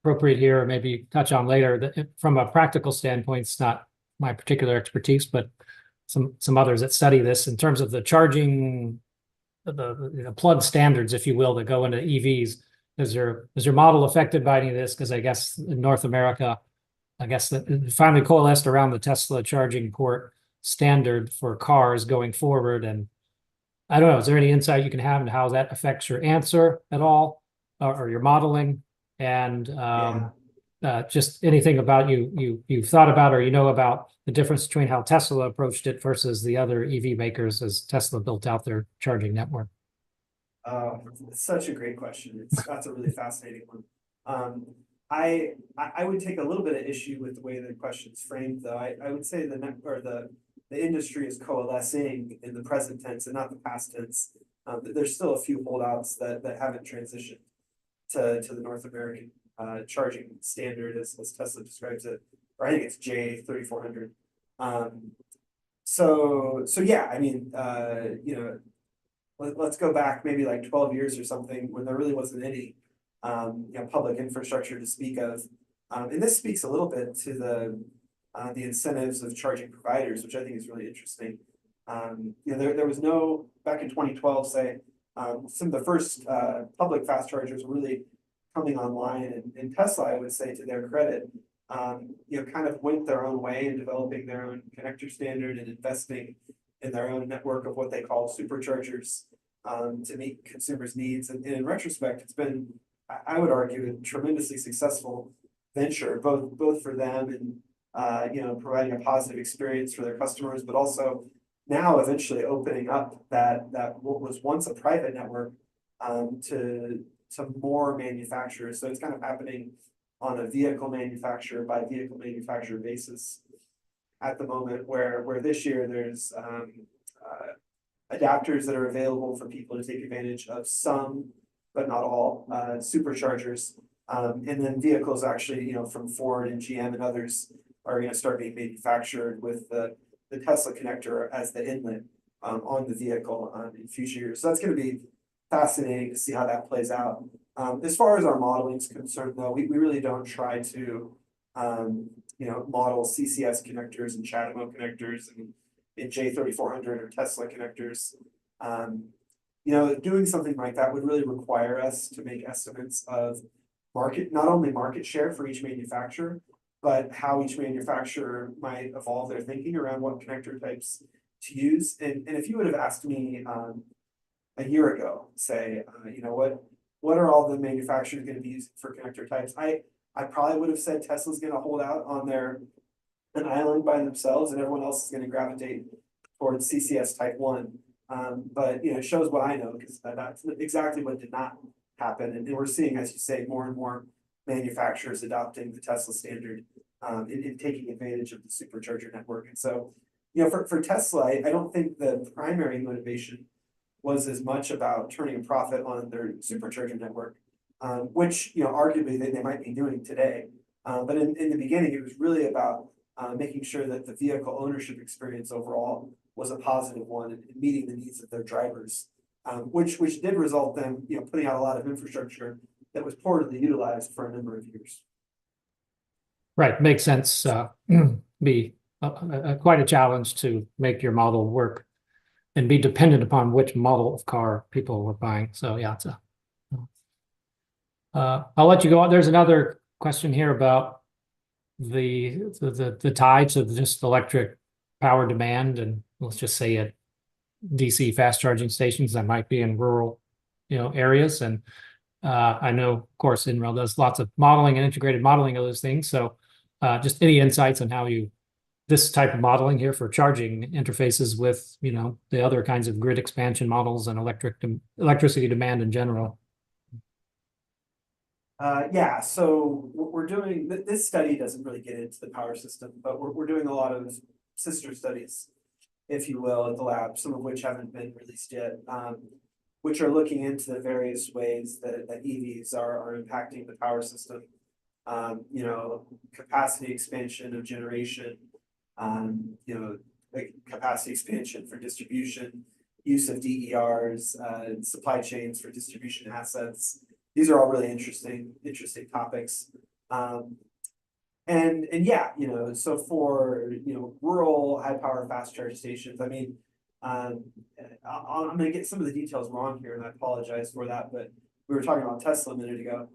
appropriate here or maybe touch on later. From a practical standpoint, it's not my particular expertise, but some others that study this in terms of the charging, the plug standards, if you will, that go into EVs. Is your model affected by any of this? Because I guess in North America, it finally coalesced around the Tesla charging port standard for cars going forward. And I don't know, is there any insight you can have into how that affects your answer at all, or your modeling? And just anything about you've thought about, or about the difference between how Tesla approached it versus the other EV makers as Tesla built out their charging network?
It's such a great question. That's a really fascinating one. I would take a little bit of issue with the way the question's framed, though. I would say the industry is coalescing in the present tense and not the past tense. There's still a few holdouts that haven't transitioned to the North American charging standard as Tesla describes it, or I think it's J3400. So yeah, I mean, let's go back maybe like 12 years or something when there really wasn't any public infrastructure to speak of. And this speaks a little bit to the incentives of charging providers, which I think is really interesting. There was no, back in 2012, say, some of the first public fast chargers were really coming online, and Tesla, I would say, to their credit, kind of went their own way in developing their own connector standard and investing in their own network of what they call superchargers to meet consumers' needs. And in retrospect, it's been, I would argue, a tremendously successful venture, both for them and providing a positive experience for their customers, but also now eventually opening up that what was once a private network to more manufacturers. So it's kind of happening on a vehicle manufacturer by vehicle manufacturer basis at the moment, where this year there's adapters that are available for people to take advantage of some, but not all, superchargers. And then vehicles actually, from Ford and GM and others are going to start being manufactured with the Tesla connector as the inlet on the vehicle in future years. So that's going to be fascinating to see how that plays out. As far as our modeling is concerned, though, we really don't try to model CCS connectors and CHAdeMO connectors and J3400 or Tesla connectors. Doing something like that would really require us to make estimates of not only market share for each manufacturer, but how each manufacturer might evolve their thinking around what connector types to use. And if you would have asked me a year ago, say, what are all the manufacturers going to be using for connector types? I probably would have said Tesla's going to hold out on an island by themselves, and everyone else is going to gravitate towards CCS Type 1. But it shows what I know, because that's exactly what did not happen. And we're seeing, as you say, more and more manufacturers adopting the Tesla standard and taking advantage of the supercharger network. And so, for Tesla, I don't think the primary motivation was as much about turning a profit on their supercharger network, which arguably they might be doing today. But in the beginning, it was really about making sure that the vehicle ownership experience overall was a positive one and meeting the needs of their drivers, which did result them putting out a lot of infrastructure that was poorly utilized for a number of years.
Right, makes sense. Be quite a challenge to make your model work and be dependent upon which model of car people were buying. So yeah, I'll let you go on. There's another question here about the tides of just electric power demand, and let's just say at DC fast charging stations that might be in rural areas. And I know, of course, NREL does lots of modeling and integrated modeling of those things. So just any insights on how this type of modeling here for charging interfaces with the other kinds of grid expansion models and electricity demand in general.
Yeah, so we're doing, this study doesn't really get into the power system, but we're doing a lot of sister studies, if you will, at the lab, some of which haven't been released yet, which are looking into the various ways that EVs are impacting the power system. Capacity expansion of generation, like capacity expansion for distribution, use of DERs, supply chains for distribution assets. These are all really interesting topics. And yeah, so for rural high power fast charge stations, I mean, I'm going to get some of the details wrong here, and I apologize for that. But we were talking about Tesla a minute ago.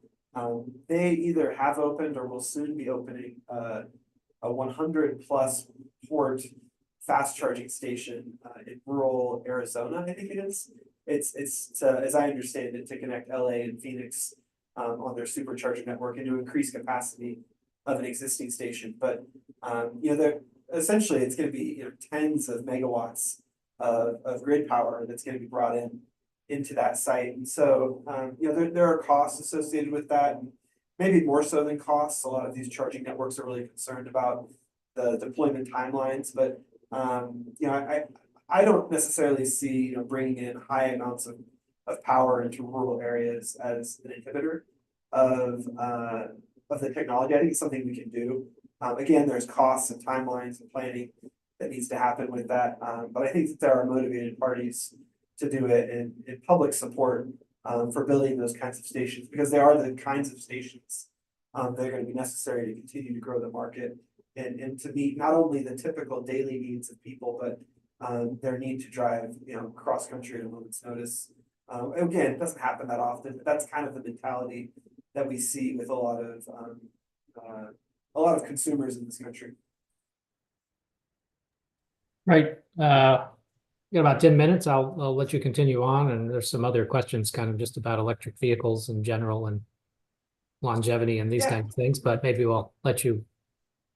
They either have opened or will soon be opening a 100+ port fast charging station in rural Arizona, I think it is. It's as I understand it, to connect LA and Phoenix on their supercharger network and to increase capacity of an existing station. But essentially it's going to be tens of megawatts of grid power that's going to be brought into that site. And so there are costs associated with that, and maybe more so than costs. A lot of these charging networks are really concerned about the deployment timelines, but I don't necessarily see bringing in high amounts of power into rural areas as an inhibitor of the technology. I think it's something we can do. Again, there's costs and timelines and planning that needs to happen with that, but I think that there are motivated parties to do it in public support for building those kinds of stations, because they are the kinds of stations that are going to be necessary to continue to grow the market and to meet not only the typical daily needs of people, but their need to drive cross country at a moment's notice. Again, it doesn't happen that often, but that's kind of the mentality that we see with a lot of consumers in this country.
Right. Got about 10 minutes. I'll let you continue on, and there's some other questions kind of just about electric vehicles in general and longevity and these kinds of things, but maybe we'll let you.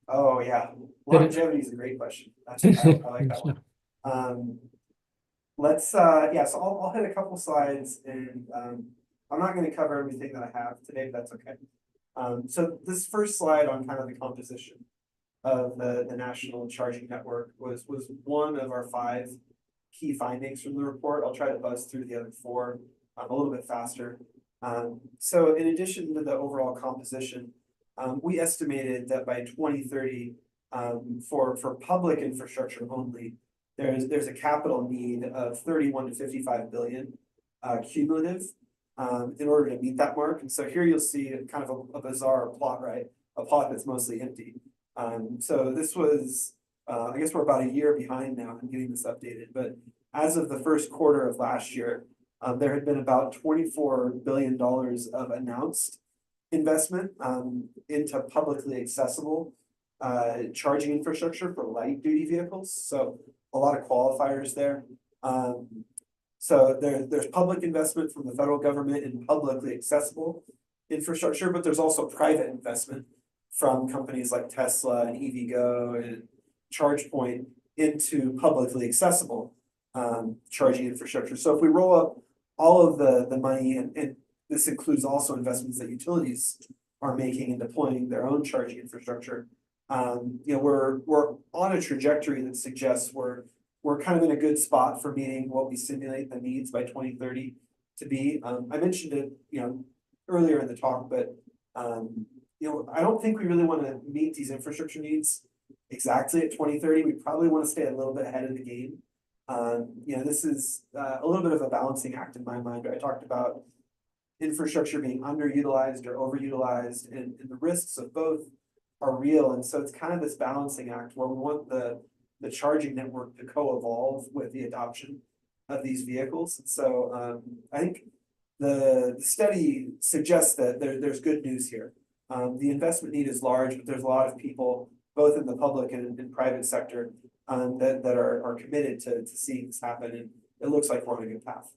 Oh yeah, longevity is a great question. I like that one. So I'll hit a couple slides, and I'm not going to cover everything that I have today, but that's okay. So this first slide on kind of the composition of the national charging network was one of our 5 key findings from the report. I'll try to buzz through the other 4 a little bit faster. So in addition to the overall composition, we estimated that by 2030, for public infrastructure only, there's a capital need of 31 to 55 billion cumulative in order to meet that mark. And so here you'll see kind of a bizarre plot, right? A plot that's mostly empty. So this was, I guess we're about a year behind now in getting this updated, but as of the first quarter of last year, there had been about $24 billion of announced investment into publicly accessible charging infrastructure for light duty vehicles. So a lot of qualifiers there. So there's public investment from the federal government in publicly accessible infrastructure, but there's also private investment from companies like Tesla and EVgo and ChargePoint into publicly accessible charging infrastructure. So if we roll up all of the money, and this includes also investments that utilities are making and deploying their own charging infrastructure, we're on a trajectory that suggests we're kind of in a good spot for meeting what we simulate the needs by 2030 to be. I mentioned it, earlier in the talk, but I don't think we really want to meet these infrastructure needs exactly at 2030. We probably want to stay a little bit ahead of the game. This is a little bit of a balancing act in my mind. I talked about infrastructure being underutilized or overutilized, and the risks of both are real. And so it's kind of this balancing act where we want the charging network to co-evolve with the adoption of these vehicles. And so I think the study suggests that there's good news here. The investment need is large, but there's a lot of people, both in the public and in private sector, that are committed to seeing this happen, and it looks like we're on a good path.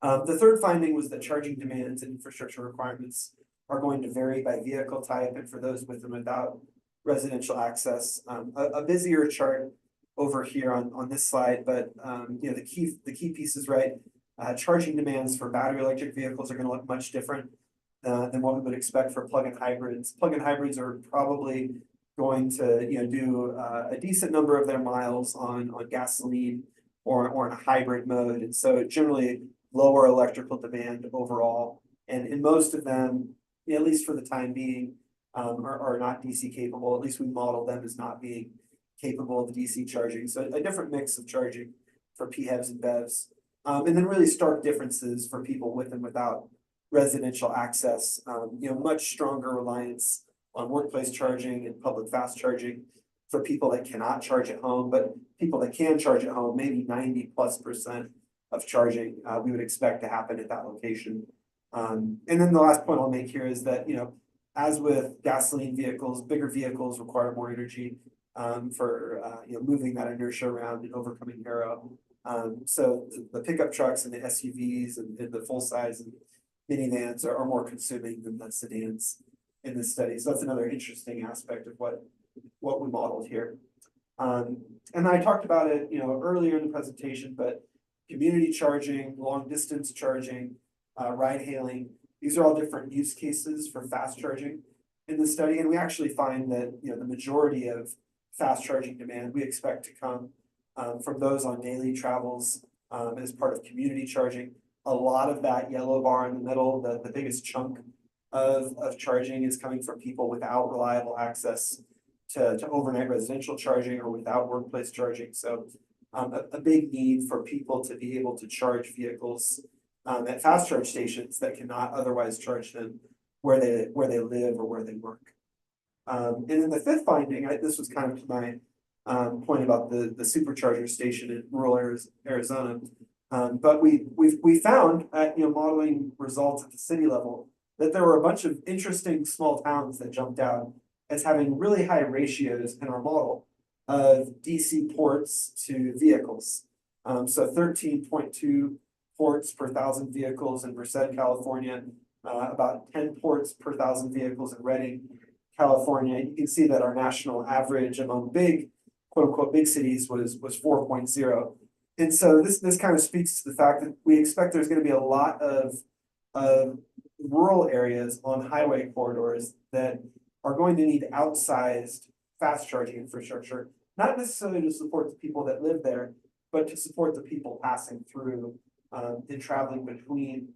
The third finding was that charging demands and infrastructure requirements are going to vary by vehicle type and for those with and without residential access. A busier chart over here on this slide, but the key piece is right. Charging demands for battery electric vehicles are going to look much different than what we would expect for plug-in hybrids. Plug-in hybrids are probably going to do a decent number of their miles on gasoline or in a hybrid mode, and so generally lower electrical demand overall. And in most of them, at least for the time being, are not DC capable. At least we model them as not being capable of DC charging. So a different mix of charging for PHEVs and BEVs. And then really stark differences for people with and without residential access. Much stronger reliance on workplace charging and public fast charging for people that cannot charge at home, but people that can charge at home, maybe 90+% of charging we would expect to happen at that location. And then the last point I'll make here is that, as with gasoline vehicles, bigger vehicles require more energy. for moving that inertia around and overcoming aero. So the pickup trucks and the SUVs and the full size and minivans are more consuming than the sedans in this study. So that's another interesting aspect of what we modeled here. And I talked about it, earlier in the presentation, but community charging, long distance charging, ride hailing, these are all different use cases for fast charging in the study. And we actually find that, the majority of fast charging demand we expect to come from those on daily travels as part of community charging. A lot of that yellow bar in the middle, the biggest chunk of charging is coming from people without reliable access to overnight residential charging or without workplace charging. So a big need for people to be able to charge vehicles at fast charge stations that cannot otherwise charge them where they live or where they work. And then the fifth finding, this was kind of my point about the supercharger station in rural Arizona. But we found at modeling results at the city level that there were a bunch of interesting small towns that jumped out as having really high ratios in our model of DC ports to vehicles. So 13.2 ports per 1,000 vehicles in Merced, California, about 10 ports per 1,000 vehicles in Redding, California. You can see that our national average among big, quote unquote, big cities was 4.0. And so this kind of speaks to the fact that we expect there's going to be a lot of rural areas on highway corridors that are going to need outsized fast charging infrastructure, not necessarily to support the people that live there, but to support the people passing through and traveling between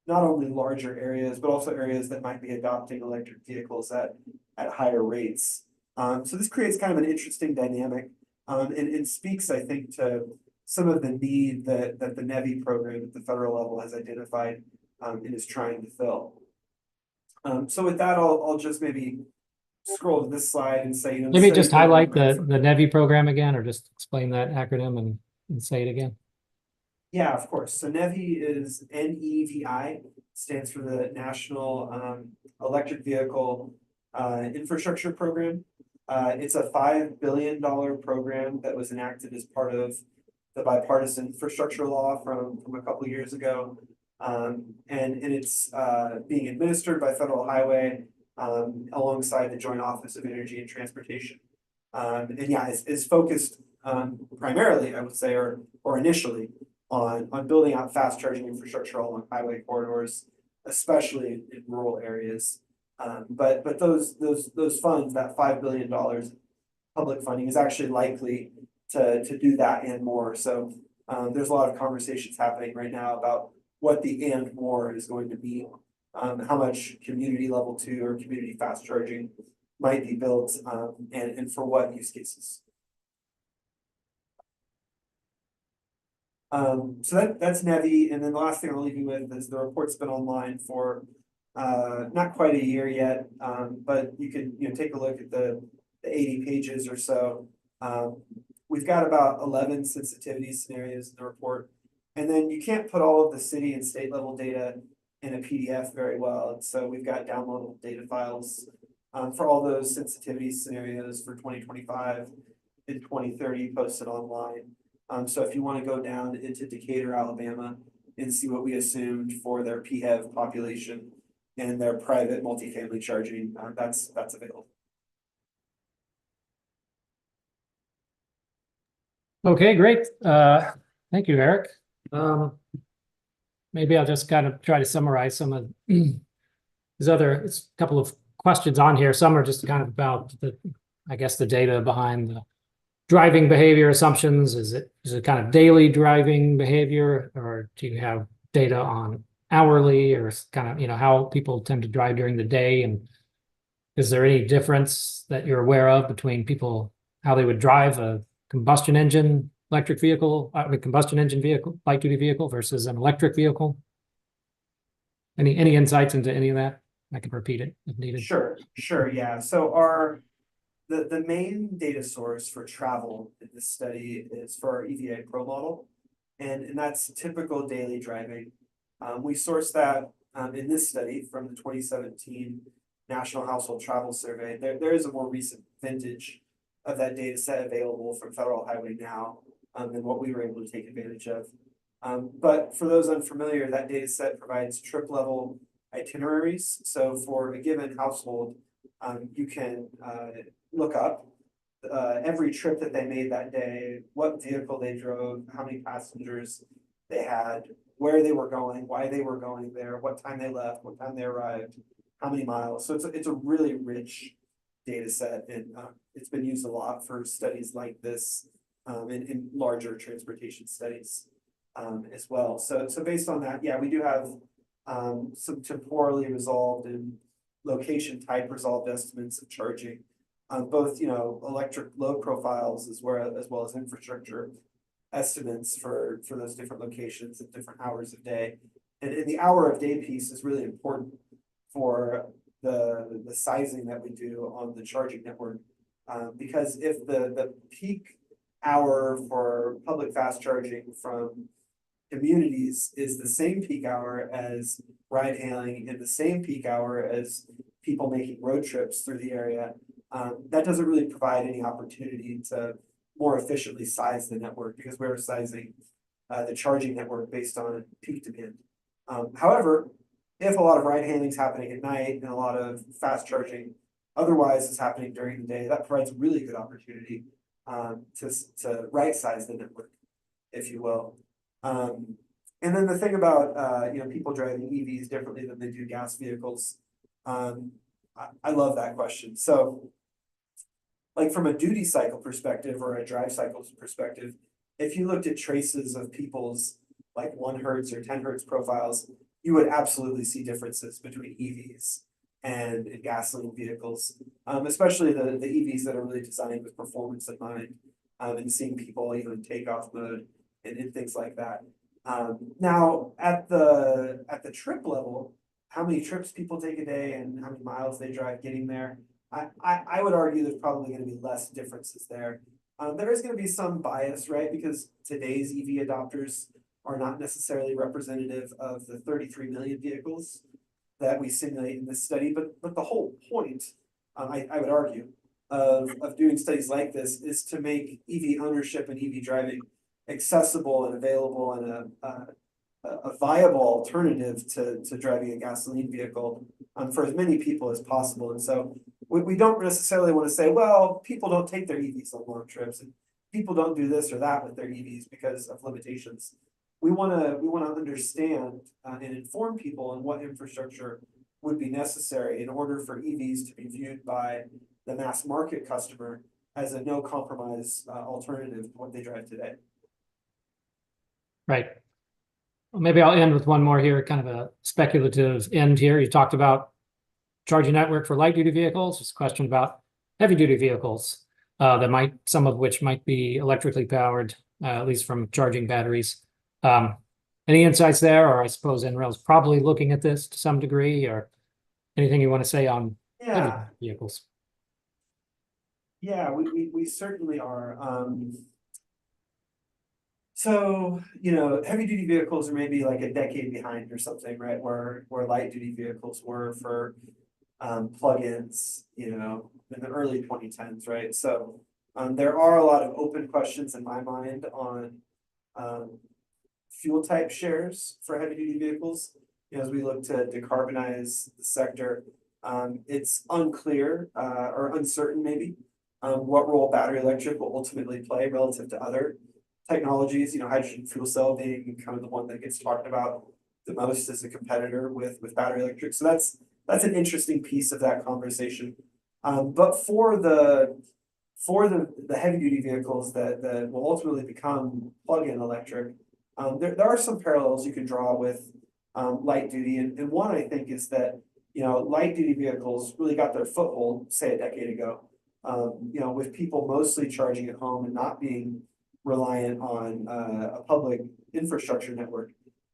not only larger areas, but also areas that might be adopting electric vehicles at higher rates. So this creates kind of an interesting dynamic and speaks, I think, to some of the need that the NEVI program at the federal level has identified and is trying to fill. So with that, I'll just maybe scroll to this slide and say,
maybe just highlight the NEVI program again, or just explain that acronym and say it again.
Yeah, of course. So NEVI is NEVI, stands for the National Electric Vehicle Infrastructure Program. It's a $5 billion program that was enacted as part of the bipartisan infrastructure law from a couple of years ago. And it's being administered by Federal Highway alongside the Joint Office of Energy and Transportation. And yeah, it's focused primarily, I would say, or initially on building out fast charging infrastructure along highway corridors, especially in rural areas. But those funds, that $5 billion public funding, is actually likely to do that and more. So there's a lot of conversations happening right now about what the and more is going to be, how much community level 2 or community fast charging might be built, and for what use cases. So that's NEVI, and then the last thing I'll leave you with is the report's been online for not quite a year yet, but you can take a look at the 80 pages or so. We've got about 11 sensitivity scenarios in the report, and then you can't put all of the city and state level data in a PDF very well, and so we've got downloadable data files for all those sensitivity scenarios for 2025 and 2030 posted online. So if you want to go down into Decatur, Alabama, and see what we assumed for their PHEV population and their private multifamily charging, that's available.
Okay, great. Thank you, Eric. Maybe I'll just kind of try to summarize some of these it's a couple of questions on here. Some are just kind of about I guess the data behind the driving behavior assumptions. Is it kind of daily driving behavior, or do you have data on hourly, or kind of, how people tend to drive during the day? And is there any difference that you're aware of between people, how they would drive a combustion engine electric vehicle, combustion engine vehicle, light duty vehicle versus an electric vehicle? Any insights into any of that? I can repeat it if needed.
Sure, yeah. So the main data source for travel in this study is for our EVA Pro model, and that's typical daily driving. We sourced that in this study from the 2017 National Household Travel Survey. There is a more recent vintage of that data set available from Federal Highway now, than what we were able to take advantage of. But for those unfamiliar, that data set provides trip level itineraries. So for a given household, you can look up every trip that they made that day, what vehicle they drove, how many passengers they had, where they were going, why they were going there, what time they left, what time they arrived, how many miles. So it's a really rich data set, and it's been used a lot for studies like this, in larger transportation studies as well. So based on that, yeah, we do have some temporally resolved and location type resolved estimates of charging, both, electric load profiles as well as infrastructure estimates for those different locations at different hours of day. And the hour of day piece is really important for the sizing that we do on the charging network. Because if the peak hour for public fast charging from communities is the same peak hour as ride hailing and the same peak hour as people making road trips through the area, that doesn't really provide any opportunity to more efficiently size the network, because we're sizing the charging network based on peak demand. However, if a lot of ride hailing is happening at night and a lot of fast charging otherwise is happening during the day, that provides a really good opportunity to right size the network, if you will. And then the thing about people driving EVs differently than they do gas vehicles, I love that question. So, like from a duty cycle perspective or a drive cycle perspective, if you looked at traces of people's like 1 hertz or 10 hertz profiles, you would absolutely see differences between EVs and gasoline vehicles, especially the EVs that are really designed with performance in mind, and seeing people in takeoff mode and things like that. Now at the trip level, how many trips people take a day and how many miles they drive getting there, I would argue there's probably going to be less differences there. There is going to be some bias, right? Because today's EV adopters are not necessarily representative of the 33 million vehicles that we simulate in this study. But the whole point, I would argue, of doing studies like this is to make EV ownership and EV driving accessible and available and a viable alternative to driving a gasoline vehicle for as many people as possible. And so we don't necessarily want to say, well, people don't take their EVs on long trips and people don't do this or that with their EVs because of limitations. We want to understand and inform people on what infrastructure would be necessary in order for EVs to be viewed by the mass market customer as a no compromise alternative to what they drive today.
Right. Well, maybe I'll end with one more here, kind of a speculative end here. You talked about charging network for light duty vehicles. Just a question about heavy duty vehicles some of which might be electrically powered, at least from charging batteries. Any insights there, or I suppose NREL is probably looking at this to some degree, or anything you want to say on heavy vehicles?
Yeah, we certainly are. So, heavy duty vehicles are maybe like a decade behind or something, right? Where light duty vehicles were for plugins, in the early 2010s, right? So there are a lot of open questions in my mind on fuel type shares for heavy duty vehicles. As we look to decarbonize the sector, it's unclear or uncertain maybe what role battery electric will ultimately play relative to other technologies. Hydrogen fuel cell being kind of the one that gets talked about the most as a competitor with battery electric. So that's an interesting piece of that conversation. But for the heavy duty vehicles that will ultimately become plug-in electric, there are some parallels you can draw with light duty. And one, I think, is that, light duty vehicles really got their foothold, say, a decade ago, with people mostly charging at home and not being reliant on a public infrastructure network.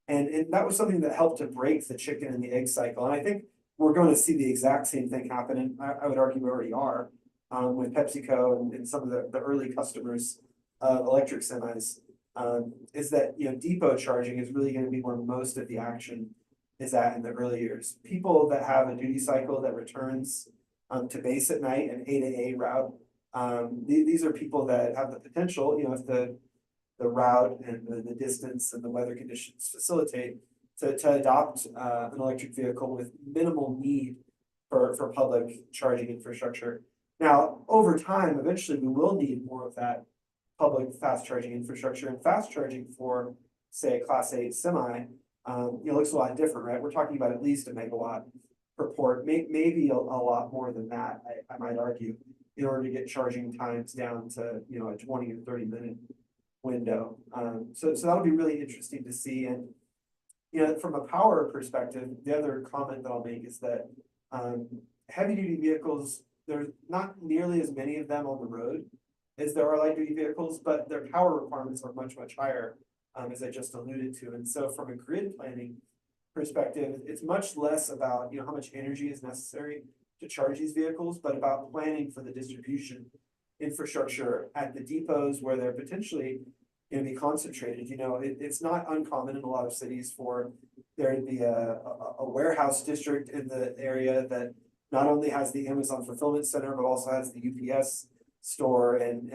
And that was something that helped to break the chicken and the egg cycle. And I think we're going to see the exact same thing happen. And I would argue we already are with PepsiCo and some of the early customers of electric semis, is that, depot charging is really going to be where most of the action is at in the early years. People that have a duty cycle that returns to base at night, an A to A route, These are people that have the potential, you know, if the route and the distance and the weather conditions facilitate to adopt an electric vehicle with minimal need for public charging infrastructure. Now, over time, eventually we will need more of that public fast charging infrastructure, and fast charging for, say, a Class 8 semi, you know, looks a lot different, right? We're talking about at least a megawatt per port, maybe a lot more than that, I might argue, in order to get charging times down to, you know, a 20 or 30-minute window. So that'll be really interesting to see. And, you know, from a power perspective, the other comment that I'll make is that heavy duty vehicles, there's not nearly as many of them on the road as there are light duty vehicles, but their power requirements are much, much higher, as I just alluded to. And so from a grid planning perspective, it's much less about, you know, how much energy is necessary to charge these vehicles, but about planning for the distribution infrastructure at the depots where they're potentially going to be concentrated. You know, it's not uncommon in a lot of cities for there to be a warehouse district in the area that not only has the Amazon fulfillment center, but also has the UPS store and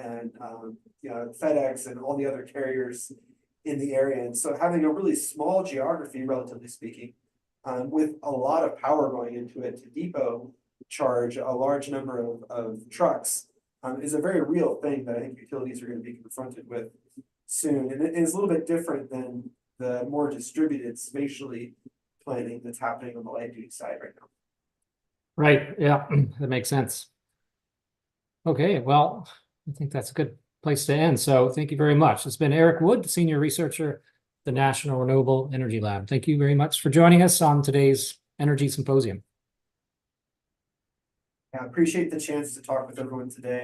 you know, FedEx and all the other carriers in the area. And so having a really small geography, relatively speaking, with a lot of power going into it to depot charge a large number of trucks is a very real thing that I think utilities are going to be confronted with soon. And it is a little bit different than the more distributed spatially planning that's happening on the light duty side right now.
Right, yeah, that makes sense. Okay, well, I think that's a good place to end. So thank you very much. It's been Eric Wood, Senior Researcher at the National Renewable Energy Lab. Thank you very much for joining us on today's Energy Symposium.
I appreciate the chance to talk with everyone today.